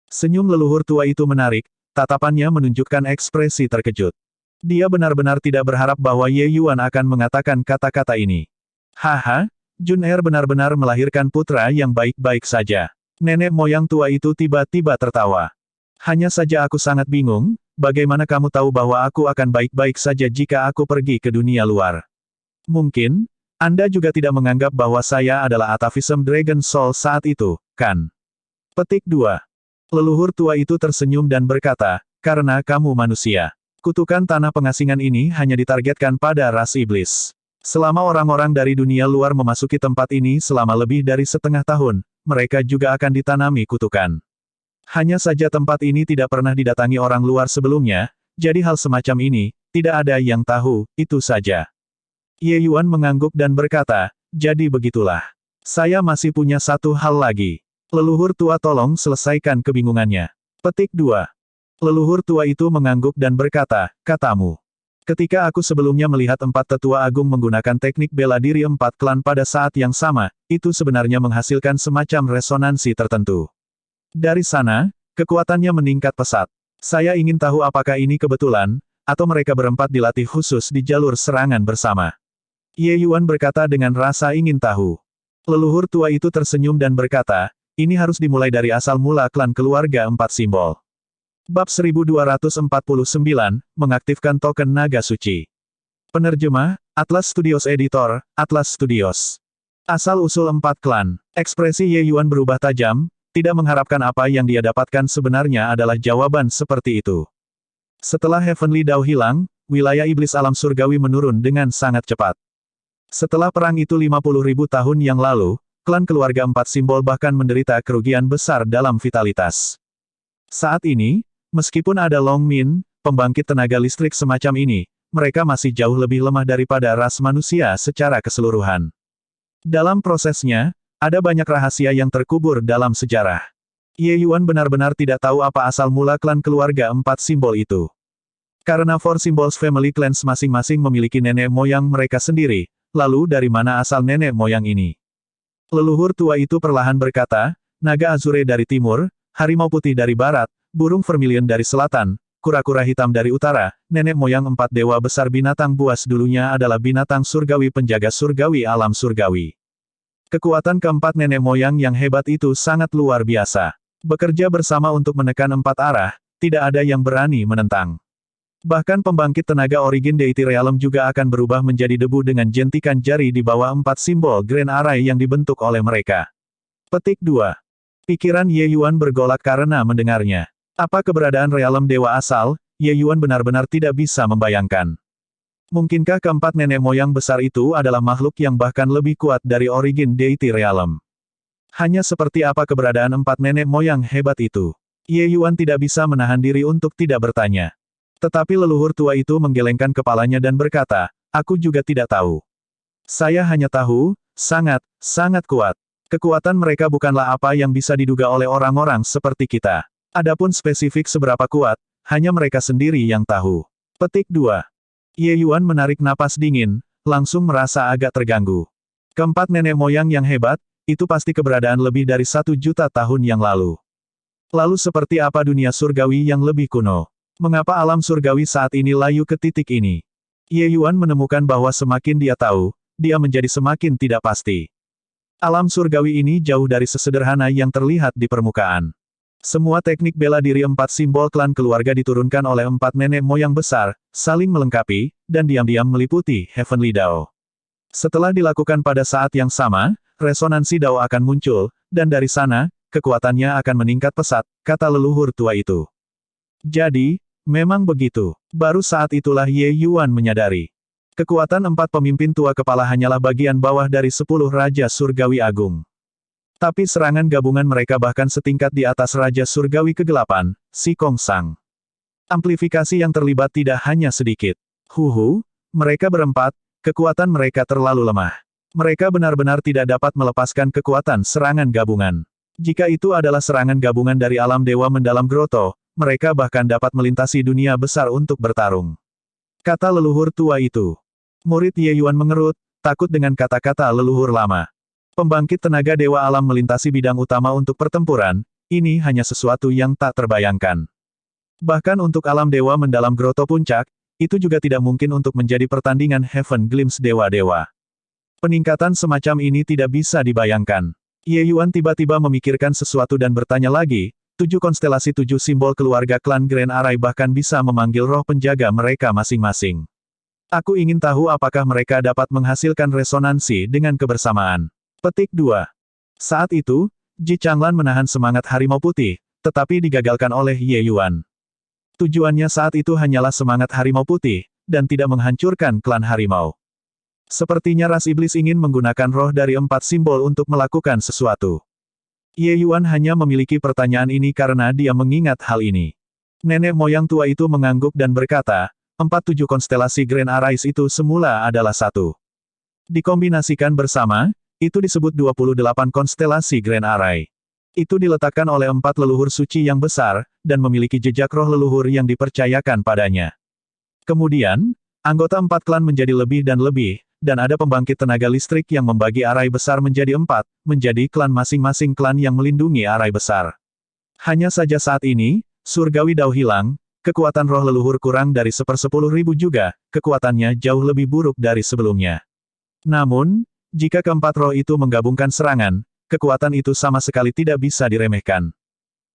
Senyum leluhur tua itu menarik, tatapannya menunjukkan ekspresi terkejut. Dia benar-benar tidak berharap bahwa Ye Yuan akan mengatakan kata-kata ini. Haha, Junair benar-benar melahirkan putra yang baik-baik saja. Nenek moyang tua itu tiba-tiba tertawa. Hanya saja aku sangat bingung, bagaimana kamu tahu bahwa aku akan baik-baik saja jika aku pergi ke dunia luar? Mungkin, Anda juga tidak menganggap bahwa saya adalah atavism Dragon Soul saat itu, kan? Petik 2. Leluhur tua itu tersenyum dan berkata, karena kamu manusia. Kutukan tanah pengasingan ini hanya ditargetkan pada ras iblis. Selama orang-orang dari dunia luar memasuki tempat ini selama lebih dari setengah tahun, mereka juga akan ditanami kutukan. Hanya saja tempat ini tidak pernah didatangi orang luar sebelumnya, jadi hal semacam ini, tidak ada yang tahu, itu saja. Ye Yuan mengangguk dan berkata, jadi begitulah. Saya masih punya satu hal lagi. Leluhur tua tolong selesaikan kebingungannya. Petik 2. Leluhur tua itu mengangguk dan berkata, katamu. Ketika aku sebelumnya melihat 4 tetua agung menggunakan teknik bela diri 4 klan pada saat yang sama, itu sebenarnya menghasilkan semacam resonansi tertentu. Dari sana, kekuatannya meningkat pesat. Saya ingin tahu apakah ini kebetulan, atau mereka berempat dilatih khusus di jalur serangan bersama. Ye Yuan berkata dengan rasa ingin tahu. Leluhur tua itu tersenyum dan berkata, ini harus dimulai dari asal mula klan keluarga 4 simbol. Bab 1249, mengaktifkan token naga suci. Penerjemah, Atlas Studios Editor, Atlas Studios. Asal-usul 4 klan. Ekspresi Ye Yuan berubah tajam, tidak mengharapkan apa yang dia dapatkan sebenarnya adalah jawaban seperti itu. Setelah Heavenly Dao hilang, wilayah iblis alam surgawi menurun dengan sangat cepat. Setelah perang itu 50.000 tahun yang lalu, klan keluarga 4 simbol bahkan menderita kerugian besar dalam vitalitas. Saat ini, meskipun ada Long Min, pembangkit tenaga listrik semacam ini, mereka masih jauh lebih lemah daripada ras manusia secara keseluruhan. Dalam prosesnya, ada banyak rahasia yang terkubur dalam sejarah. Ye Yuan benar-benar tidak tahu apa asal mula klan keluarga 4 simbol itu. Karena Four Symbols Family Clans masing-masing memiliki nenek moyang mereka sendiri, lalu dari mana asal nenek moyang ini? Leluhur tua itu perlahan berkata, naga azure dari timur, harimau putih dari barat, burung vermilion dari selatan, kura-kura hitam dari utara, nenek moyang 4 dewa besar binatang buas dulunya adalah binatang surgawi penjaga surgawi alam surgawi. Kekuatan keempat nenek moyang yang hebat itu sangat luar biasa. Bekerja bersama untuk menekan 4 arah, tidak ada yang berani menentang. Bahkan pembangkit tenaga Origin Deity Realm juga akan berubah menjadi debu dengan jentikan jari di bawah 4 simbol Grand Array yang dibentuk oleh mereka. Petik 2. Pikiran Ye Yuan bergolak karena mendengarnya. Apa keberadaan realem dewa asal, Ye Yuan benar-benar tidak bisa membayangkan. Mungkinkah keempat nenek moyang besar itu adalah makhluk yang bahkan lebih kuat dari Origin Deity Realm? Hanya seperti apa keberadaan 4 nenek moyang hebat itu? Ye Yuan tidak bisa menahan diri untuk tidak bertanya. Tetapi leluhur tua itu menggelengkan kepalanya dan berkata, aku juga tidak tahu. Saya hanya tahu, sangat kuat. Kekuatan mereka bukanlah apa yang bisa diduga oleh orang-orang seperti kita. Adapun spesifik seberapa kuat, hanya mereka sendiri yang tahu. Petik 2. Ye Yuan menarik napas dingin, langsung merasa agak terganggu. Keempat nenek moyang yang hebat, itu pasti keberadaan lebih dari 1 juta tahun yang lalu. Lalu seperti apa dunia surgawi yang lebih kuno? Mengapa alam surgawi saat ini layu ke titik ini? Ye Yuan menemukan bahwa semakin dia tahu, dia menjadi semakin tidak pasti. Alam surgawi ini jauh dari sesederhana yang terlihat di permukaan. Semua teknik bela diri 4 simbol klan keluarga diturunkan oleh 4 nenek moyang besar, saling melengkapi, dan diam-diam meliputi Heavenly Dao. Setelah dilakukan pada saat yang sama, resonansi Dao akan muncul, dan dari sana, kekuatannya akan meningkat pesat, kata leluhur tua itu. Jadi, memang begitu. Baru saat itulah Ye Yuan menyadari. Kekuatan 4 pemimpin tua kepala hanyalah bagian bawah dari 10 Raja Surgawi Agung. Tapi serangan gabungan mereka bahkan setingkat di atas Raja Surgawi ke-8, Si Kong Sang. Amplifikasi yang terlibat tidak hanya sedikit. Mereka berempat, kekuatan mereka terlalu lemah. Mereka benar-benar tidak dapat melepaskan kekuatan serangan gabungan. Jika itu adalah serangan gabungan dari alam dewa mendalam Grotto, mereka bahkan dapat melintasi dunia besar untuk bertarung. Kata leluhur tua itu. Murid Ye Yuan mengerut, takut dengan kata-kata leluhur lama. Pembangkit tenaga dewa alam melintasi bidang utama untuk pertempuran, ini hanya sesuatu yang tak terbayangkan. Bahkan untuk alam dewa mendalam Grotto Puncak, itu juga tidak mungkin untuk menjadi pertandingan Heaven Glimpse dewa-dewa. Peningkatan semacam ini tidak bisa dibayangkan. Ye Yuan tiba-tiba memikirkan sesuatu dan bertanya lagi, 7 konstelasi 7 simbol keluarga klan Grand Array bahkan bisa memanggil roh penjaga mereka masing-masing. Aku ingin tahu apakah mereka dapat menghasilkan resonansi dengan kebersamaan. Petik 2. Saat itu, Ji Changlan menahan semangat harimau putih, tetapi digagalkan oleh Ye Yuan. Tujuannya saat itu hanyalah semangat harimau putih, dan tidak menghancurkan klan harimau. Sepertinya ras iblis ingin menggunakan roh dari 4 simbol untuk melakukan sesuatu. Ye Yuan hanya memiliki pertanyaan ini karena dia mengingat hal ini. Nenek moyang tua itu mengangguk dan berkata, 47 konstelasi Grand Arrays itu semula adalah satu. Dikombinasikan bersama, itu disebut 28 konstelasi Grand Array. Itu diletakkan oleh 4 leluhur suci yang besar, dan memiliki jejak roh leluhur yang dipercayakan padanya. Kemudian, anggota 4 klan menjadi lebih dan lebih, dan ada pembangkit tenaga listrik yang membagi arai besar menjadi 4, menjadi klan masing-masing klan yang melindungi arai besar. Hanya saja saat ini, surgawi Dao hilang, kekuatan roh leluhur kurang dari 1/10.000 juga, kekuatannya jauh lebih buruk dari sebelumnya. Namun, jika keempat roh itu menggabungkan serangan, kekuatan itu sama sekali tidak bisa diremehkan.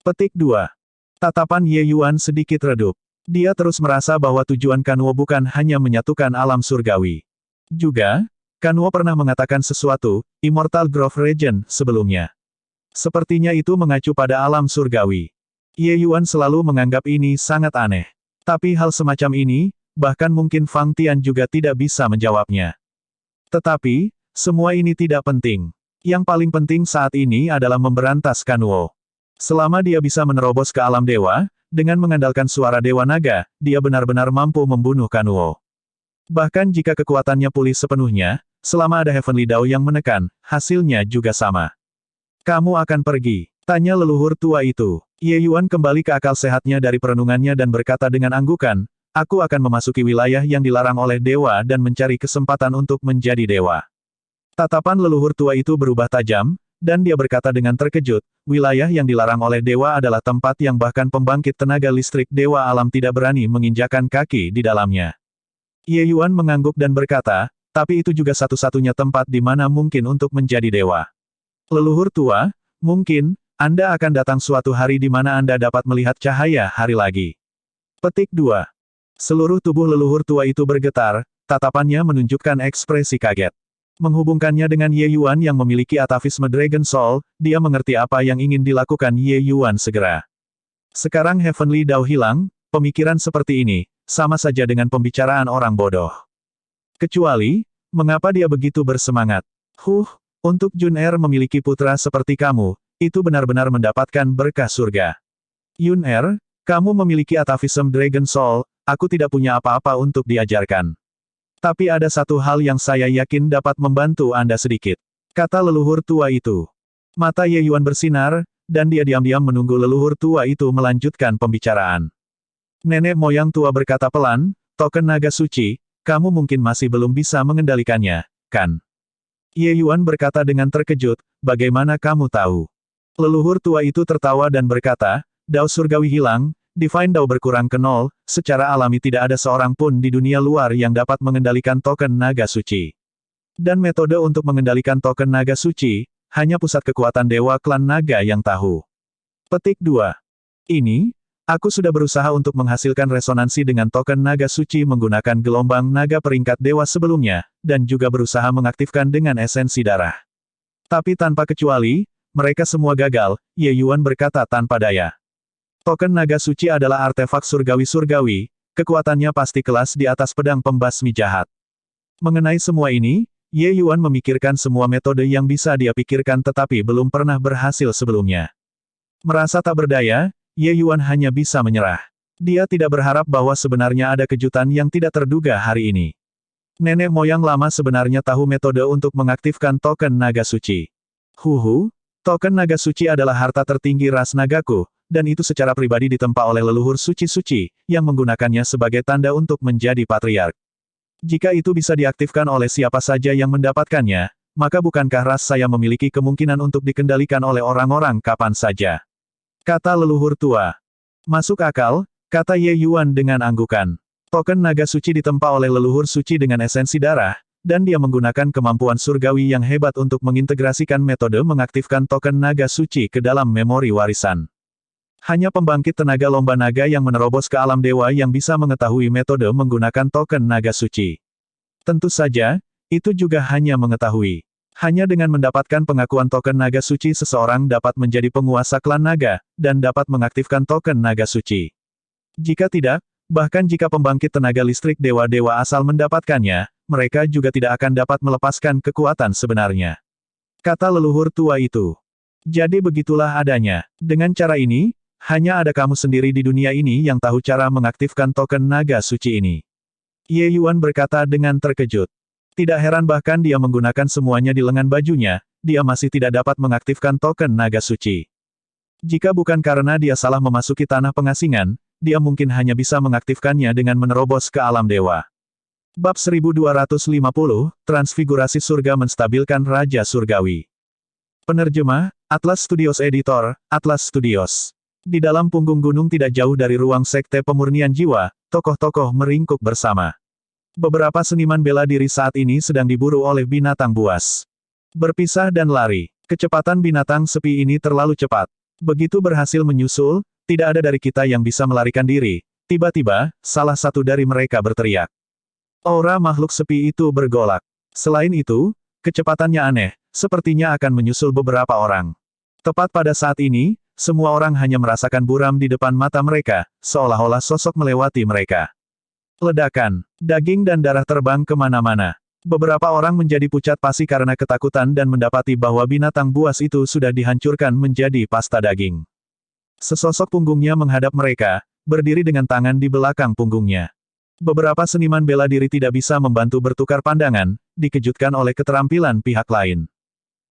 Petik 2. Tatapan Ye Yuan sedikit redup. Dia terus merasa bahwa tujuan Kanwo bukan hanya menyatukan alam surgawi. Juga, Kanwo pernah mengatakan sesuatu, Immortal Growth Region, sebelumnya. Sepertinya itu mengacu pada alam surgawi. Ye Yuan selalu menganggap ini sangat aneh. Tapi hal semacam ini, bahkan mungkin Fang Tian juga tidak bisa menjawabnya. Tetapi, semua ini tidak penting. Yang paling penting saat ini adalah memberantas Kanwo. Selama dia bisa menerobos ke alam dewa, dengan mengandalkan suara Dewa Naga, dia benar-benar mampu membunuh Kanwo. Bahkan jika kekuatannya pulih sepenuhnya, selama ada Heavenly Dao yang menekan, hasilnya juga sama. Kamu akan pergi, tanya leluhur tua itu. Ye Yuan kembali ke akal sehatnya dari perenungannya dan berkata dengan anggukan, aku akan memasuki wilayah yang dilarang oleh dewa dan mencari kesempatan untuk menjadi dewa. Tatapan leluhur tua itu berubah tajam, dan dia berkata dengan terkejut, wilayah yang dilarang oleh dewa adalah tempat yang bahkan pembangkit tenaga listrik dewa alam tidak berani menginjakan kaki di dalamnya. Ye Yuan mengangguk dan berkata, tapi itu juga satu-satunya tempat di mana mungkin untuk menjadi dewa. Leluhur tua, mungkin, Anda akan datang suatu hari di mana Anda dapat melihat cahaya hari lagi. Petik 2. Seluruh tubuh leluhur tua itu bergetar, tatapannya menunjukkan ekspresi kaget. Menghubungkannya dengan Ye Yuan yang memiliki atavisme Dragon Soul, dia mengerti apa yang ingin dilakukan Ye Yuan segera. Sekarang Heavenly Dao hilang, pemikiran seperti ini, sama saja dengan pembicaraan orang bodoh. Kecuali, mengapa dia begitu bersemangat? Untuk Jun Er memiliki putra seperti kamu, itu benar-benar mendapatkan berkah surga. Yun Er, kamu memiliki atavisme Dragon Soul, aku tidak punya apa-apa untuk diajarkan. Tapi ada satu hal yang saya yakin dapat membantu Anda sedikit. Kata leluhur tua itu. Mata Ye Yuan bersinar, dan dia diam-diam menunggu leluhur tua itu melanjutkan pembicaraan. Nenek moyang tua berkata pelan, token naga suci, kamu mungkin masih belum bisa mengendalikannya, kan? Ye Yuan berkata dengan terkejut, bagaimana kamu tahu? Leluhur tua itu tertawa dan berkata, Dao surgawi hilang, Divine Dao berkurang ke 0, secara alami tidak ada seorang pun di dunia luar yang dapat mengendalikan token naga suci. Dan metode untuk mengendalikan token naga suci, hanya pusat kekuatan dewa klan naga yang tahu. Petik 2. Ini, aku sudah berusaha untuk menghasilkan resonansi dengan token naga suci menggunakan gelombang naga peringkat dewa sebelumnya, dan juga berusaha mengaktifkan dengan esensi darah. Tapi tanpa kecuali, mereka semua gagal, Ye Yuan berkata tanpa daya. Token naga suci adalah artefak surgawi-surgawi, kekuatannya pasti kelas di atas pedang pembasmi jahat. Mengenai semua ini, Ye Yuan memikirkan semua metode yang bisa dia pikirkan tetapi belum pernah berhasil sebelumnya. Merasa tak berdaya, Ye Yuan hanya bisa menyerah. Dia tidak berharap bahwa sebenarnya ada kejutan yang tidak terduga hari ini. Nenek moyang lama sebenarnya tahu metode untuk mengaktifkan token naga suci. Token naga suci adalah harta tertinggi ras nagaku, dan itu secara pribadi ditempa oleh leluhur suci-suci, yang menggunakannya sebagai tanda untuk menjadi patriark. Jika itu bisa diaktifkan oleh siapa saja yang mendapatkannya, maka bukankah ras saya memiliki kemungkinan untuk dikendalikan oleh orang-orang kapan saja? Kata leluhur tua. Masuk akal, kata Ye Yuan dengan anggukan. Token naga suci ditempa oleh leluhur suci dengan esensi darah, dan dia menggunakan kemampuan surgawi yang hebat untuk mengintegrasikan metode mengaktifkan token naga suci ke dalam memori warisan. Hanya pembangkit tenaga lomba naga yang menerobos ke alam dewa yang bisa mengetahui metode menggunakan token naga suci. Tentu saja, itu juga hanya mengetahui. Hanya dengan mendapatkan pengakuan token naga suci seseorang dapat menjadi penguasa klan naga, dan dapat mengaktifkan token naga suci. Jika tidak, bahkan jika pembangkit tenaga listrik dewa-dewa asal mendapatkannya, mereka juga tidak akan dapat melepaskan kekuatan sebenarnya. Kata leluhur tua itu. Jadi begitulah adanya. Dengan cara ini, hanya ada kamu sendiri di dunia ini yang tahu cara mengaktifkan token naga suci ini. Ye Yuan berkata dengan terkejut. Tidak heran bahkan dia menggunakan semuanya di lengan bajunya, dia masih tidak dapat mengaktifkan token naga suci. Jika bukan karena dia salah memasuki tanah pengasingan, dia mungkin hanya bisa mengaktifkannya dengan menerobos ke alam dewa. Bab 1250, Transfigurasi Surga Menstabilkan Raja Surgawi. Penerjemah, Atlas Studios Editor, Atlas Studios. Di dalam punggung gunung tidak jauh dari ruang sekte pemurnian jiwa, tokoh-tokoh meringkuk bersama. Beberapa seniman bela diri saat ini sedang diburu oleh binatang buas. Berpisah dan lari. Kecepatan binatang sepi ini terlalu cepat. Begitu berhasil menyusul, tidak ada dari kita yang bisa melarikan diri. Tiba-tiba, salah satu dari mereka berteriak. Aura makhluk sepi itu bergolak. Selain itu, kecepatannya aneh, sepertinya akan menyusul beberapa orang. Tepat pada saat ini, semua orang hanya merasakan buram di depan mata mereka, seolah-olah sosok melewati mereka. Ledakan, daging dan darah terbang kemana-mana. Beberapa orang menjadi pucat pasi karena ketakutan dan mendapati bahwa binatang buas itu sudah dihancurkan menjadi pasta daging. Sesosok punggungnya menghadap mereka, berdiri dengan tangan di belakang punggungnya. Beberapa seniman bela diri tidak bisa membantu bertukar pandangan, dikejutkan oleh keterampilan pihak lain.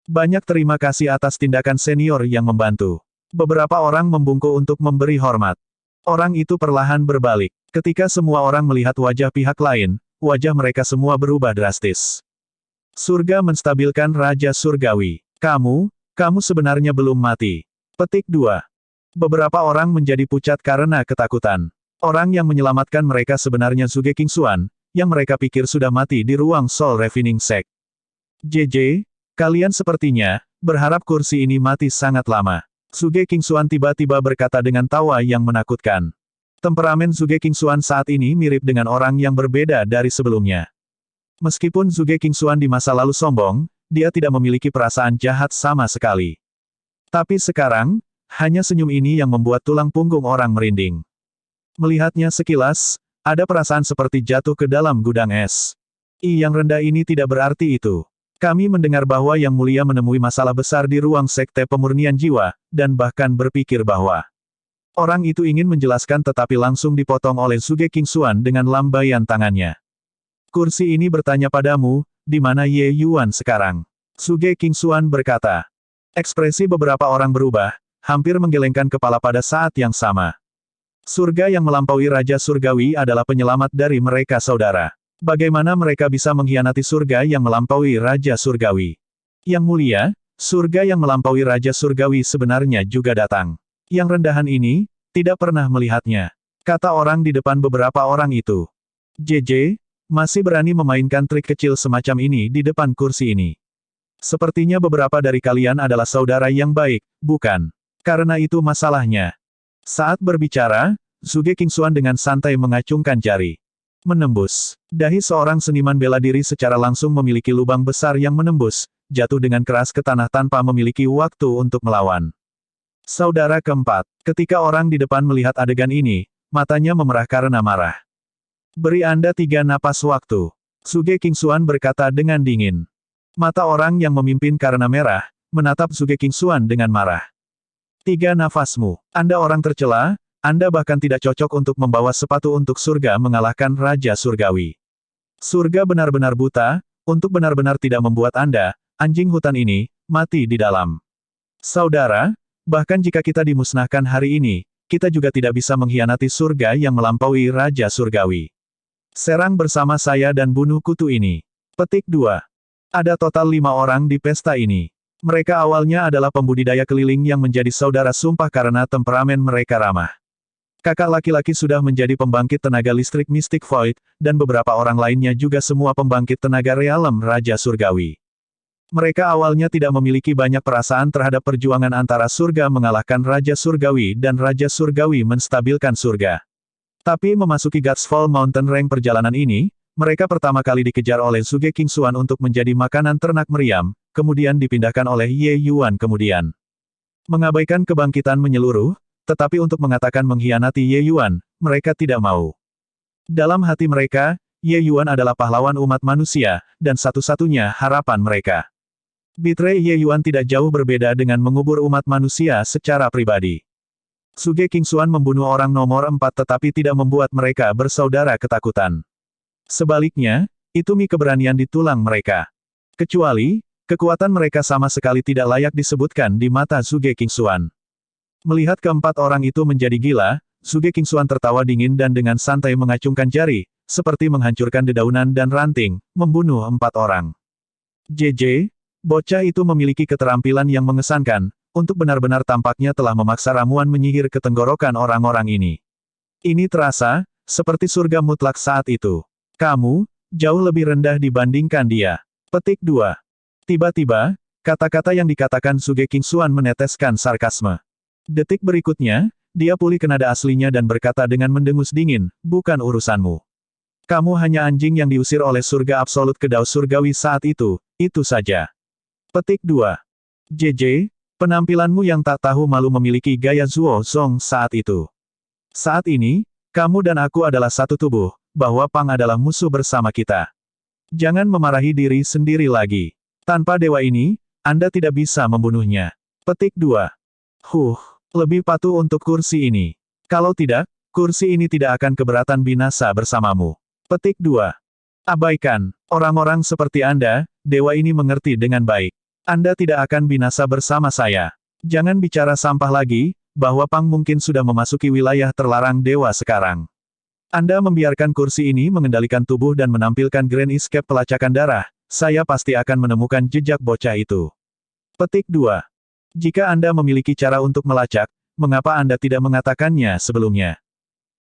Banyak terima kasih atas tindakan senior yang membantu. Beberapa orang membungkuk untuk memberi hormat. Orang itu perlahan berbalik. Ketika semua orang melihat wajah pihak lain, wajah mereka semua berubah drastis. Surga menstabilkan Raja Surgawi. Kamu sebenarnya belum mati. Petik 2. Beberapa orang menjadi pucat karena ketakutan. Orang yang menyelamatkan mereka sebenarnya Zhuge Qingxuan, yang mereka pikir sudah mati di ruang Soul Refining Sect. JJ, kalian sepertinya berharap kursi ini mati sangat lama. Zhuge Qingxuan tiba-tiba berkata dengan tawa yang menakutkan. Temperamen Zhuge Qingxuan saat ini mirip dengan orang yang berbeda dari sebelumnya. Meskipun Zhuge Qingxuan di masa lalu sombong, dia tidak memiliki perasaan jahat sama sekali. Tapi sekarang, hanya senyum ini yang membuat tulang punggung orang merinding. Melihatnya sekilas, ada perasaan seperti jatuh ke dalam gudang es. Yang rendah ini tidak berarti itu. Kami mendengar bahwa Yang Mulia menemui masalah besar di ruang sekte pemurnian jiwa, dan bahkan berpikir bahwa orang itu ingin menjelaskan tetapi langsung dipotong oleh Zhuge Qingxuan dengan lambaian tangannya. Kursi ini bertanya padamu, di mana Ye Yuan sekarang? Zhuge Qingxuan berkata. Ekspresi beberapa orang berubah, hampir menggelengkan kepala pada saat yang sama. Surga yang melampaui Raja Surgawi adalah penyelamat dari mereka saudara. Bagaimana mereka bisa mengkhianati surga yang melampaui Raja Surgawi? Yang Mulia, surga yang melampaui Raja Surgawi sebenarnya juga datang. Yang rendahan ini, tidak pernah melihatnya. Kata orang di depan beberapa orang itu. JJ, masih berani memainkan trik kecil semacam ini di depan kursi ini. Sepertinya beberapa dari kalian adalah saudara yang baik, bukan? Karena itu masalahnya. Saat berbicara, Zhuge Qingxuan dengan santai mengacungkan jari. Menembus. Dahi seorang seniman bela diri secara langsung memiliki lubang besar yang menembus, jatuh dengan keras ke tanah tanpa memiliki waktu untuk melawan. Saudara keempat. Ketika orang di depan melihat adegan ini, matanya memerah karena marah. Beri Anda 3 napas waktu. Zhuge Qingxuan berkata dengan dingin. Mata orang yang memimpin karena merah, menatap Zhuge Qingxuan dengan marah. 3 nafasmu. Anda orang tercela, Anda bahkan tidak cocok untuk membawa sepatu untuk surga mengalahkan Raja Surgawi. Surga benar-benar buta, untuk benar-benar tidak membuat Anda, anjing hutan ini, mati di dalam. Saudara, bahkan jika kita dimusnahkan hari ini, kita juga tidak bisa mengkhianati surga yang melampaui Raja Surgawi. Serang bersama saya dan bunuh kutu ini. Petik 2. Ada total 5 orang di pesta ini. Mereka awalnya adalah pembudidaya keliling yang menjadi saudara sumpah karena temperamen mereka ramah. Kakak laki-laki sudah menjadi pembangkit tenaga listrik Mystic Void, dan beberapa orang lainnya juga semua pembangkit tenaga realem Raja Surgawi. Mereka awalnya tidak memiliki banyak perasaan terhadap perjuangan antara surga mengalahkan Raja Surgawi dan Raja Surgawi menstabilkan surga. Tapi memasuki Godsfall Mountain Range perjalanan ini, mereka pertama kali dikejar oleh Zhuge Qingshuan untuk menjadi makanan ternak meriam, kemudian dipindahkan oleh Ye Yuan kemudian. Mengabaikan kebangkitan menyeluruh, tetapi untuk mengatakan mengkhianati Ye Yuan, mereka tidak mau. Dalam hati mereka, Ye Yuan adalah pahlawan umat manusia, dan satu-satunya harapan mereka. Betray Ye Yuan tidak jauh berbeda dengan mengubur umat manusia secara pribadi. Zhuge Qingshuan membunuh orang nomor 4 tetapi tidak membuat mereka bersaudara ketakutan. Sebaliknya, itu keberanian di tulang mereka. Kecuali, kekuatan mereka sama sekali tidak layak disebutkan di mata Zhuge Qingshuan. Melihat keempat orang itu menjadi gila, Zhuge Qingshuan tertawa dingin dan dengan santai mengacungkan jari, seperti menghancurkan dedaunan dan ranting, membunuh 4 orang. JJ, bocah itu memiliki keterampilan yang mengesankan, untuk benar-benar tampaknya telah memaksa ramuan menyihir ke tenggorokan orang-orang ini. Ini terasa, seperti surga mutlak saat itu. Kamu, jauh lebih rendah dibandingkan dia. Petik 2. Tiba-tiba, kata-kata yang dikatakan Zhuge Qingshuan meneteskan sarkasme. Detik berikutnya, dia pulih ke nada aslinya dan berkata dengan mendengus dingin, bukan urusanmu. Kamu hanya anjing yang diusir oleh surga absolut ke Dao Surgawi saat itu saja. Petik 2. JJ, penampilanmu yang tak tahu malu memiliki gaya Zuo Zong saat itu. Saat ini, kamu dan aku adalah satu tubuh, bahwa Pang adalah musuh bersama kita. Jangan memarahi diri sendiri lagi. Tanpa dewa ini, Anda tidak bisa membunuhnya. Petik 2. Lebih patuh untuk kursi ini. Kalau tidak, kursi ini tidak akan keberatan binasa bersamamu. Petik 2. Abaikan, orang-orang seperti Anda, dewa ini mengerti dengan baik. Anda tidak akan binasa bersama saya. Jangan bicara sampah lagi, bahwa Pang mungkin sudah memasuki wilayah terlarang dewa sekarang. Anda membiarkan kursi ini mengendalikan tubuh dan menampilkan Grand Escape pelacakan darah, saya pasti akan menemukan jejak bocah itu. Petik 2. Jika Anda memiliki cara untuk melacak, mengapa Anda tidak mengatakannya sebelumnya?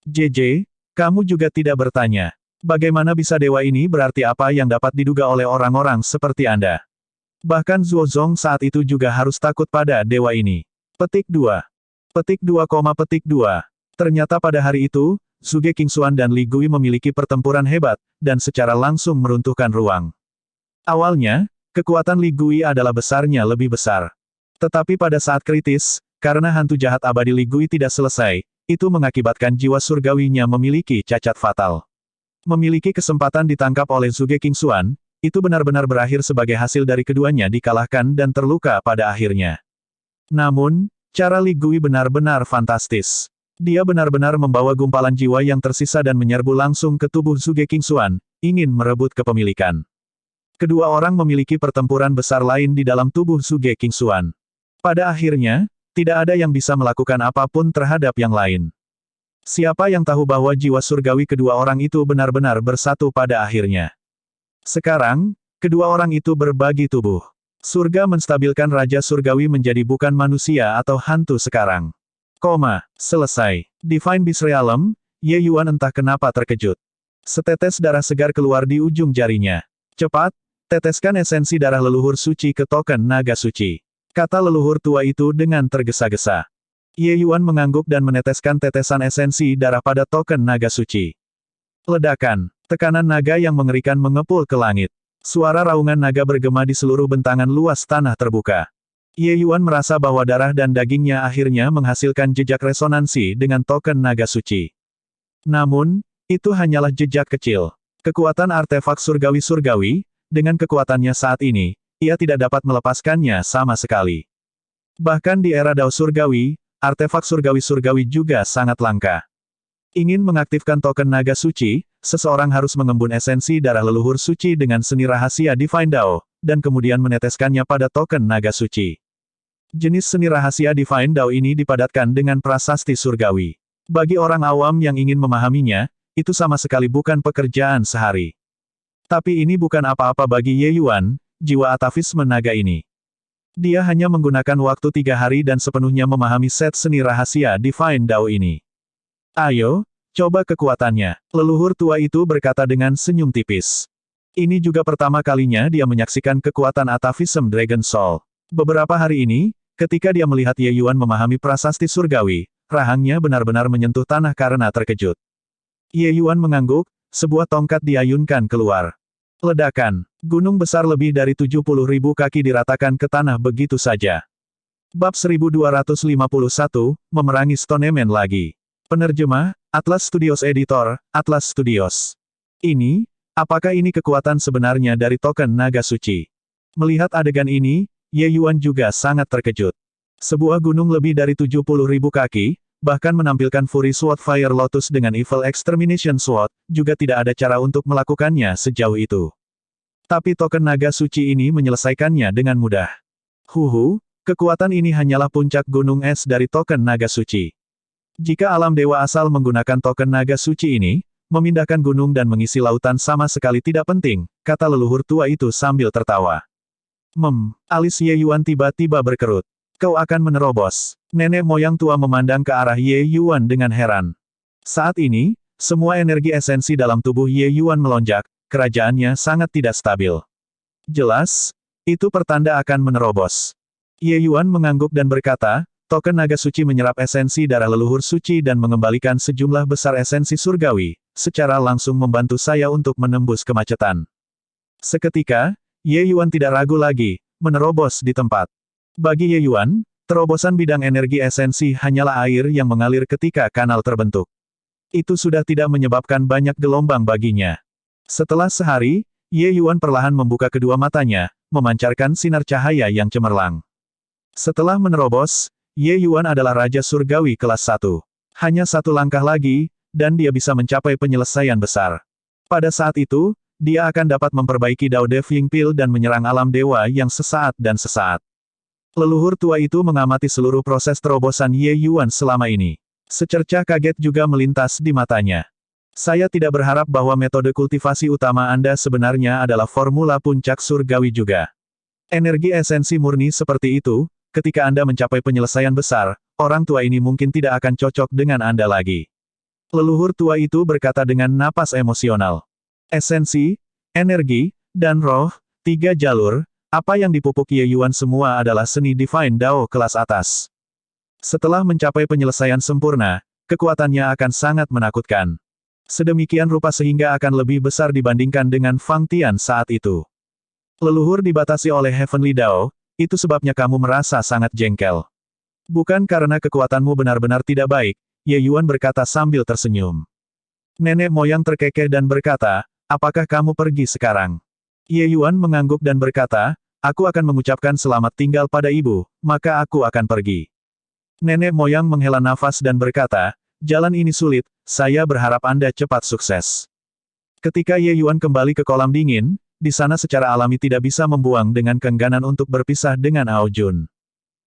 JJ, kamu juga tidak bertanya. Bagaimana bisa dewa ini berarti apa yang dapat diduga oleh orang-orang seperti Anda? Bahkan Zuo Zong saat itu juga harus takut pada dewa ini. Petik 2. Petik 2, petik 2. Ternyata pada hari itu, Zhuge Qingshuan dan Li Gui memiliki pertempuran hebat, dan secara langsung meruntuhkan ruang. Awalnya, kekuatan Li Gui adalah besarnya lebih besar. Tetapi pada saat kritis, karena hantu jahat abadi Li Gui tidak selesai, itu mengakibatkan jiwa surgawinya memiliki cacat fatal. Memiliki kesempatan ditangkap oleh Zhuge Qingshuan, itu benar-benar berakhir sebagai hasil dari keduanya dikalahkan dan terluka pada akhirnya. Namun, cara Li Gui benar-benar fantastis. Dia benar-benar membawa gumpalan jiwa yang tersisa dan menyerbu langsung ke tubuh Zhuge Qingshuan, ingin merebut kepemilikan. Kedua orang memiliki pertempuran besar lain di dalam tubuh Zhuge Qingshuan. Pada akhirnya, tidak ada yang bisa melakukan apapun terhadap yang lain. Siapa yang tahu bahwa jiwa surgawi kedua orang itu benar-benar bersatu pada akhirnya? Sekarang, kedua orang itu berbagi tubuh. Surga menstabilkan Raja Surgawi menjadi bukan manusia atau hantu sekarang. Selesai. Divine Beast Realm, Ye Yuan entah kenapa terkejut. Setetes darah segar keluar di ujung jarinya. Cepat, teteskan esensi darah leluhur suci ke token naga suci. Kata leluhur tua itu dengan tergesa-gesa. Ye Yuan mengangguk dan meneteskan tetesan esensi darah pada token naga suci. Ledakan, tekanan naga yang mengerikan mengepul ke langit. Suara raungan naga bergema di seluruh bentangan luas tanah terbuka. Ye Yuan merasa bahwa darah dan dagingnya akhirnya menghasilkan jejak resonansi dengan token naga suci. Namun, itu hanyalah jejak kecil. Kekuatan artefak surgawi-surgawi, dengan kekuatannya saat ini, ia tidak dapat melepaskannya sama sekali. Bahkan di era Dao Surgawi, artefak surgawi-surgawi juga sangat langka. Ingin mengaktifkan token naga suci, seseorang harus mengembun esensi darah leluhur suci dengan seni rahasia Divine Dao, dan kemudian meneteskannya pada token naga suci. Jenis seni rahasia Divine Dao ini dipadatkan dengan prasasti surgawi. Bagi orang awam yang ingin memahaminya, itu sama sekali bukan pekerjaan sehari. Tapi ini bukan apa-apa bagi Ye Yuan, jiwa atavisme naga ini. Dia hanya menggunakan waktu 3 hari dan sepenuhnya memahami set seni rahasia Divine Dao ini. Ayo, coba kekuatannya. Leluhur tua itu berkata dengan senyum tipis. Ini juga pertama kalinya dia menyaksikan kekuatan atavisme Dragon Soul. Beberapa hari ini, ketika dia melihat Ye Yuan memahami prasasti surgawi, rahangnya benar-benar menyentuh tanah karena terkejut. Ye Yuan mengangguk, sebuah tongkat diayunkan keluar. Ledakan, gunung besar lebih dari 70.000 kaki diratakan ke tanah begitu saja. Bab 1251, Memerangi Stoneman lagi. Penerjemah, Atlas Studios Editor, Atlas Studios. Apakah ini kekuatan sebenarnya dari token naga suci? Melihat adegan ini, Ye Yuan juga sangat terkejut. Sebuah gunung lebih dari 70.000 kaki, bahkan menampilkan Fury Sword Fire Lotus dengan Evil Extermination Sword, juga tidak ada cara untuk melakukannya sejauh itu. Tapi token naga suci ini menyelesaikannya dengan mudah. Kekuatan ini hanyalah puncak gunung es dari token naga suci. Jika alam dewa asal menggunakan token naga suci ini, memindahkan gunung dan mengisi lautan sama sekali tidak penting, kata leluhur tua itu sambil tertawa. Alis Ye Yuan tiba-tiba berkerut. Kau akan menerobos. Nenek moyang tua memandang ke arah Ye Yuan dengan heran. Saat ini, semua energi esensi dalam tubuh Ye Yuan melonjak, kerajaannya sangat tidak stabil. Jelas, itu pertanda akan menerobos. Ye Yuan mengangguk dan berkata, token naga suci menyerap esensi darah leluhur suci dan mengembalikan sejumlah besar esensi surgawi, secara langsung membantu saya untuk menembus kemacetan. Seketika, Ye Yuan tidak ragu lagi, menerobos di tempat. Bagi Ye Yuan, terobosan bidang energi esensi hanyalah air yang mengalir ketika kanal terbentuk. Itu sudah tidak menyebabkan banyak gelombang baginya. Setelah sehari, Ye Yuan perlahan membuka kedua matanya, memancarkan sinar cahaya yang cemerlang. Setelah menerobos, Ye Yuan adalah Raja Surgawi kelas 1. Hanya satu langkah lagi, dan dia bisa mencapai penyelesaian besar. Pada saat itu, dia akan dapat memperbaiki Dao De Ying Pil dan menyerang alam dewa yang sesaat dan sesaat. Leluhur tua itu mengamati seluruh proses terobosan Ye Yuan selama ini. Secercah kaget juga melintas di matanya. Saya tidak berharap bahwa metode kultivasi utama Anda sebenarnya adalah formula puncak surgawi juga. Energi esensi murni seperti itu, ketika Anda mencapai penyelesaian besar, orang tua ini mungkin tidak akan cocok dengan Anda lagi. Leluhur tua itu berkata dengan napas emosional. Esensi, energi, dan roh, 3 jalur. Apa yang dipupuk Ye Yuan semua adalah seni Divine Dao kelas atas. Setelah mencapai penyelesaian sempurna, kekuatannya akan sangat menakutkan. Sedemikian rupa sehingga akan lebih besar dibandingkan dengan Fang Tian saat itu. Leluhur dibatasi oleh Heavenly Dao, itu sebabnya kamu merasa sangat jengkel. Bukan karena kekuatanmu benar-benar tidak baik, Ye Yuan berkata sambil tersenyum. Nenek moyang terkekeh dan berkata, apakah kamu pergi sekarang? Ye Yuan mengangguk dan berkata, aku akan mengucapkan selamat tinggal pada ibu, maka aku akan pergi. Nenek moyang menghela nafas dan berkata, jalan ini sulit, saya berharap Anda cepat sukses. Ketika Ye Yuan kembali ke kolam dingin, di sana secara alami tidak bisa membuang dengan keengganan untuk berpisah dengan Ao Jun.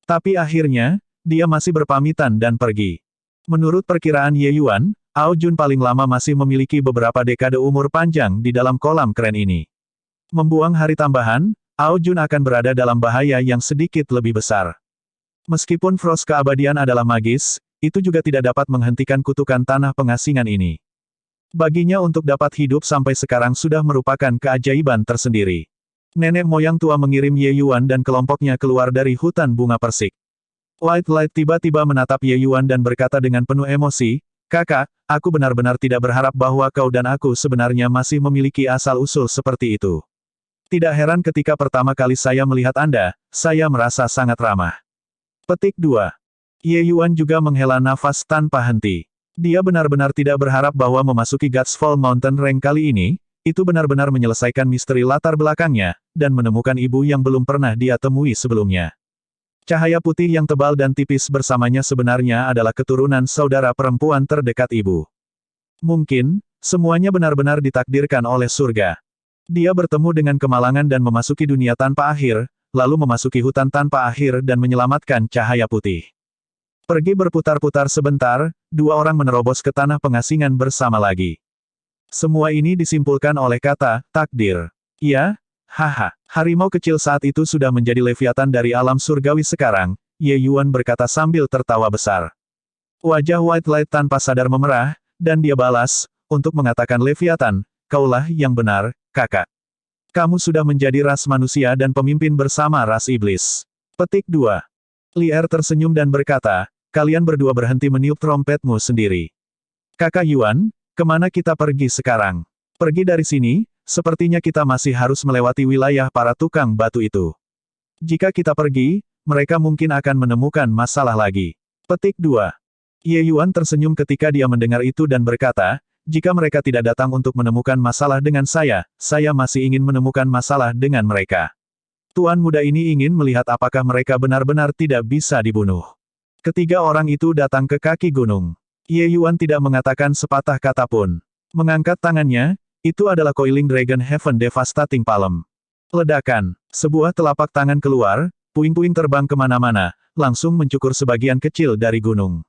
Tapi akhirnya, dia masih berpamitan dan pergi. Menurut perkiraan Ye Yuan, Ao Jun paling lama masih memiliki beberapa dekade umur panjang di dalam kolam keren ini. Membuang hari tambahan, Ao Jun akan berada dalam bahaya yang sedikit lebih besar. Meskipun Frost keabadian adalah magis, itu juga tidak dapat menghentikan kutukan tanah pengasingan ini. Baginya untuk dapat hidup sampai sekarang sudah merupakan keajaiban tersendiri. Nenek moyang tua mengirim Ye Yuan dan kelompoknya keluar dari hutan bunga persik. White Light tiba-tiba menatap Ye Yuan dan berkata dengan penuh emosi, kakak, aku benar-benar tidak berharap bahwa kau dan aku sebenarnya masih memiliki asal-usul seperti itu. Tidak heran ketika pertama kali saya melihat Anda, saya merasa sangat ramah. Petik 2. Ye Yuan juga menghela nafas tanpa henti. Dia benar-benar tidak berharap bahwa memasuki God's Fall Mountain Rank kali ini, itu benar-benar menyelesaikan misteri latar belakangnya, dan menemukan ibu yang belum pernah dia temui sebelumnya. Cahaya putih yang tebal dan tipis bersamanya sebenarnya adalah keturunan saudara perempuan terdekat ibu. Mungkin, semuanya benar-benar ditakdirkan oleh surga. Dia bertemu dengan kemalangan dan memasuki dunia tanpa akhir, lalu memasuki hutan tanpa akhir dan menyelamatkan cahaya putih. Pergi berputar-putar sebentar, 2 orang menerobos ke tanah pengasingan bersama lagi. Semua ini disimpulkan oleh kata, takdir. Ya, haha, harimau kecil saat itu sudah menjadi leviatan dari alam surgawi sekarang, Ye Yuan berkata sambil tertawa besar. Wajah White Light tanpa sadar memerah, dan dia balas, untuk mengatakan Leviathan, kaulah yang benar, kakak. Kamu sudah menjadi ras manusia dan pemimpin bersama ras iblis. Petik 2. Lier tersenyum dan berkata, kalian berdua berhenti meniup trompetmu sendiri. Kakak Yuan, kemana kita pergi sekarang? Pergi dari sini, sepertinya kita masih harus melewati wilayah para tukang batu itu. Jika kita pergi, mereka mungkin akan menemukan masalah lagi. Petik 2. Ye Yuan tersenyum ketika dia mendengar itu dan berkata, jika mereka tidak datang untuk menemukan masalah dengan saya masih ingin menemukan masalah dengan mereka. Tuan muda ini ingin melihat apakah mereka benar-benar tidak bisa dibunuh. Ketiga orang itu datang ke kaki gunung. Ye Yuan tidak mengatakan sepatah kata pun. Mengangkat tangannya, itu adalah Coiling Dragon Heaven Devastating Palm. Ledakan, sebuah telapak tangan keluar, puing-puing terbang kemana-mana, langsung mencukur sebagian kecil dari gunung.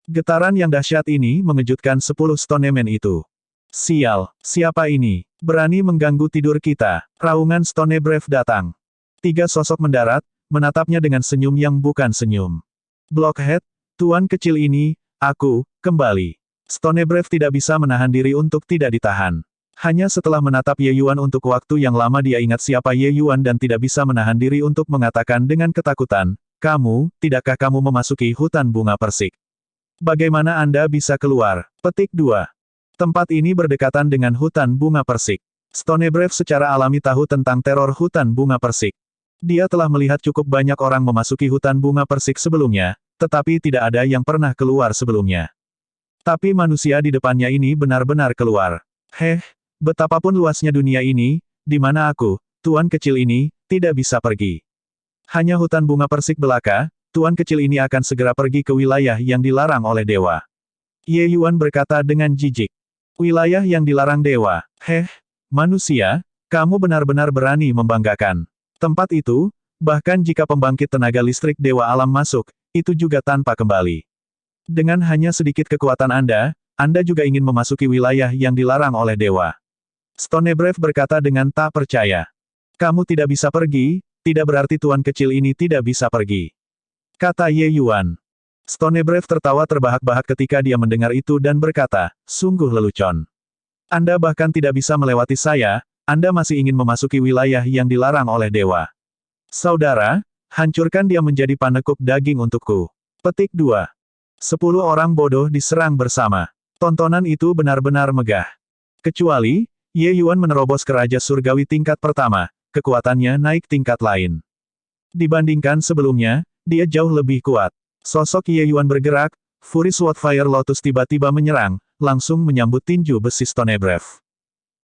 Getaran yang dahsyat ini mengejutkan 10 Stoneman itu. Sial, siapa ini? Berani mengganggu tidur kita. Raungan Stonebrave datang. 3 sosok mendarat, menatapnya dengan senyum yang bukan senyum. Blockhead, tuan kecil ini, aku, kembali. Stonebrave tidak bisa menahan diri untuk tidak ditahan. Hanya setelah menatap Ye Yuan untuk waktu yang lama dia ingat siapa Ye Yuan dan tidak bisa menahan diri untuk mengatakan dengan ketakutan, kamu, tidakkah kamu memasuki hutan bunga persik? Bagaimana Anda bisa keluar? Petik 2. Tempat ini berdekatan dengan hutan bunga persik. Stonebrave secara alami tahu tentang teror hutan bunga persik. Dia telah melihat cukup banyak orang memasuki hutan bunga persik sebelumnya, tetapi tidak ada yang pernah keluar sebelumnya. Tapi manusia di depannya ini benar-benar keluar. Betapapun luasnya dunia ini, di mana aku, tuan kecil ini, tidak bisa pergi. Hanya hutan bunga persik belaka, tuan kecil ini akan segera pergi ke wilayah yang dilarang oleh dewa. Ye Yuan berkata dengan jijik. Wilayah yang dilarang dewa. Manusia, kamu benar-benar berani membanggakan. Tempat itu, bahkan jika pembangkit tenaga listrik dewa alam masuk, itu juga tanpa kembali. Dengan hanya sedikit kekuatan Anda juga ingin memasuki wilayah yang dilarang oleh dewa. Stonebrave berkata dengan tak percaya. Kamu tidak bisa pergi, tidak berarti tuan kecil ini tidak bisa pergi. Kata Ye Yuan. Stonebrave tertawa terbahak-bahak ketika dia mendengar itu dan berkata, sungguh lelucon. Anda bahkan tidak bisa melewati saya, Anda masih ingin memasuki wilayah yang dilarang oleh dewa. Saudara, hancurkan dia menjadi panekuk daging untukku. Petik 2. 10 orang bodoh diserang bersama. Tontonan itu benar-benar megah. Kecuali, Ye Yuan menerobos ke Raja Surgawi tingkat pertama, kekuatannya naik tingkat lain. Dibandingkan sebelumnya, dia jauh lebih kuat. Sosok Ye Yuan bergerak, Fury Sword Fire Lotus tiba-tiba menyerang, langsung menyambut tinju besi Stonebrave.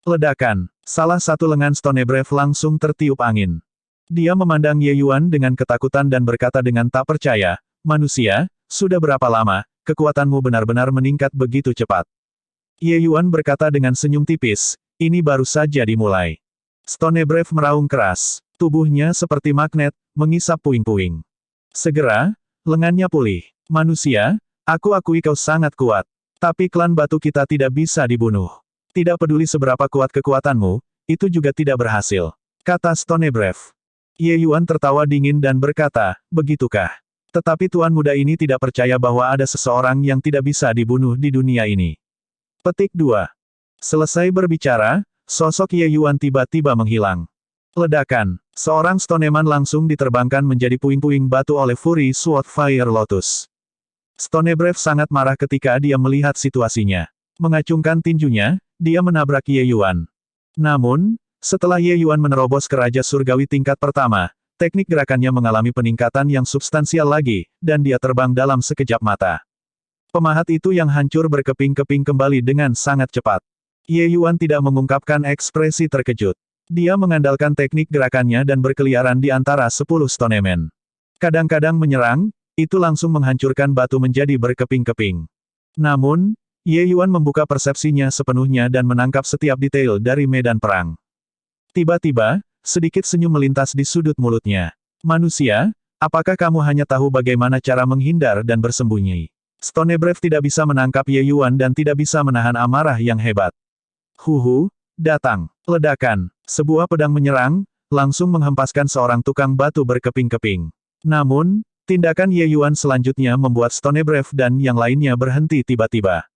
Ledakan, salah satu lengan Stonebrave langsung tertiup angin. Dia memandang Ye Yuan dengan ketakutan dan berkata dengan tak percaya, manusia, sudah berapa lama, kekuatanmu benar-benar meningkat begitu cepat. Ye Yuan berkata dengan senyum tipis, ini baru saja dimulai. Stonebrave meraung keras, tubuhnya seperti magnet, mengisap puing-puing. Segera, lengannya pulih. Manusia, aku akui kau sangat kuat. Tapi klan batu kita tidak bisa dibunuh. Tidak peduli seberapa kuat kekuatanmu, itu juga tidak berhasil. Kata Stonebrave. Ye Yuan tertawa dingin dan berkata, begitukah? Tetapi tuan muda ini tidak percaya bahwa ada seseorang yang tidak bisa dibunuh di dunia ini. Petik 2. Selesai berbicara, sosok Ye Yuan tiba-tiba menghilang. Ledakan, seorang Stoneman langsung diterbangkan menjadi puing-puing batu oleh Fury Sword Fire Lotus. Stonebrave sangat marah ketika dia melihat situasinya. Mengacungkan tinjunya, dia menabrak Ye Yuan. Namun, setelah Ye Yuan menerobos ke Raja Surgawi tingkat pertama, teknik gerakannya mengalami peningkatan yang substansial lagi, dan dia terbang dalam sekejap mata. Pemahat itu yang hancur berkeping-keping kembali dengan sangat cepat. Ye Yuan tidak mengungkapkan ekspresi terkejut. Dia mengandalkan teknik gerakannya dan berkeliaran di antara 10 Stoneman. Kadang-kadang menyerang, itu langsung menghancurkan batu menjadi berkeping-keping. Namun, Ye Yuan membuka persepsinya sepenuhnya dan menangkap setiap detail dari medan perang. Tiba-tiba, sedikit senyum melintas di sudut mulutnya. Manusia, apakah kamu hanya tahu bagaimana cara menghindar dan bersembunyi? Stonebrave tidak bisa menangkap Ye Yuan dan tidak bisa menahan amarah yang hebat. Datang. Ledakan. Sebuah pedang menyerang, langsung menghempaskan seorang tukang batu berkeping-keping. Namun, Tindakan Ye Yuan selanjutnya membuat Stonebrave dan yang lainnya berhenti tiba-tiba.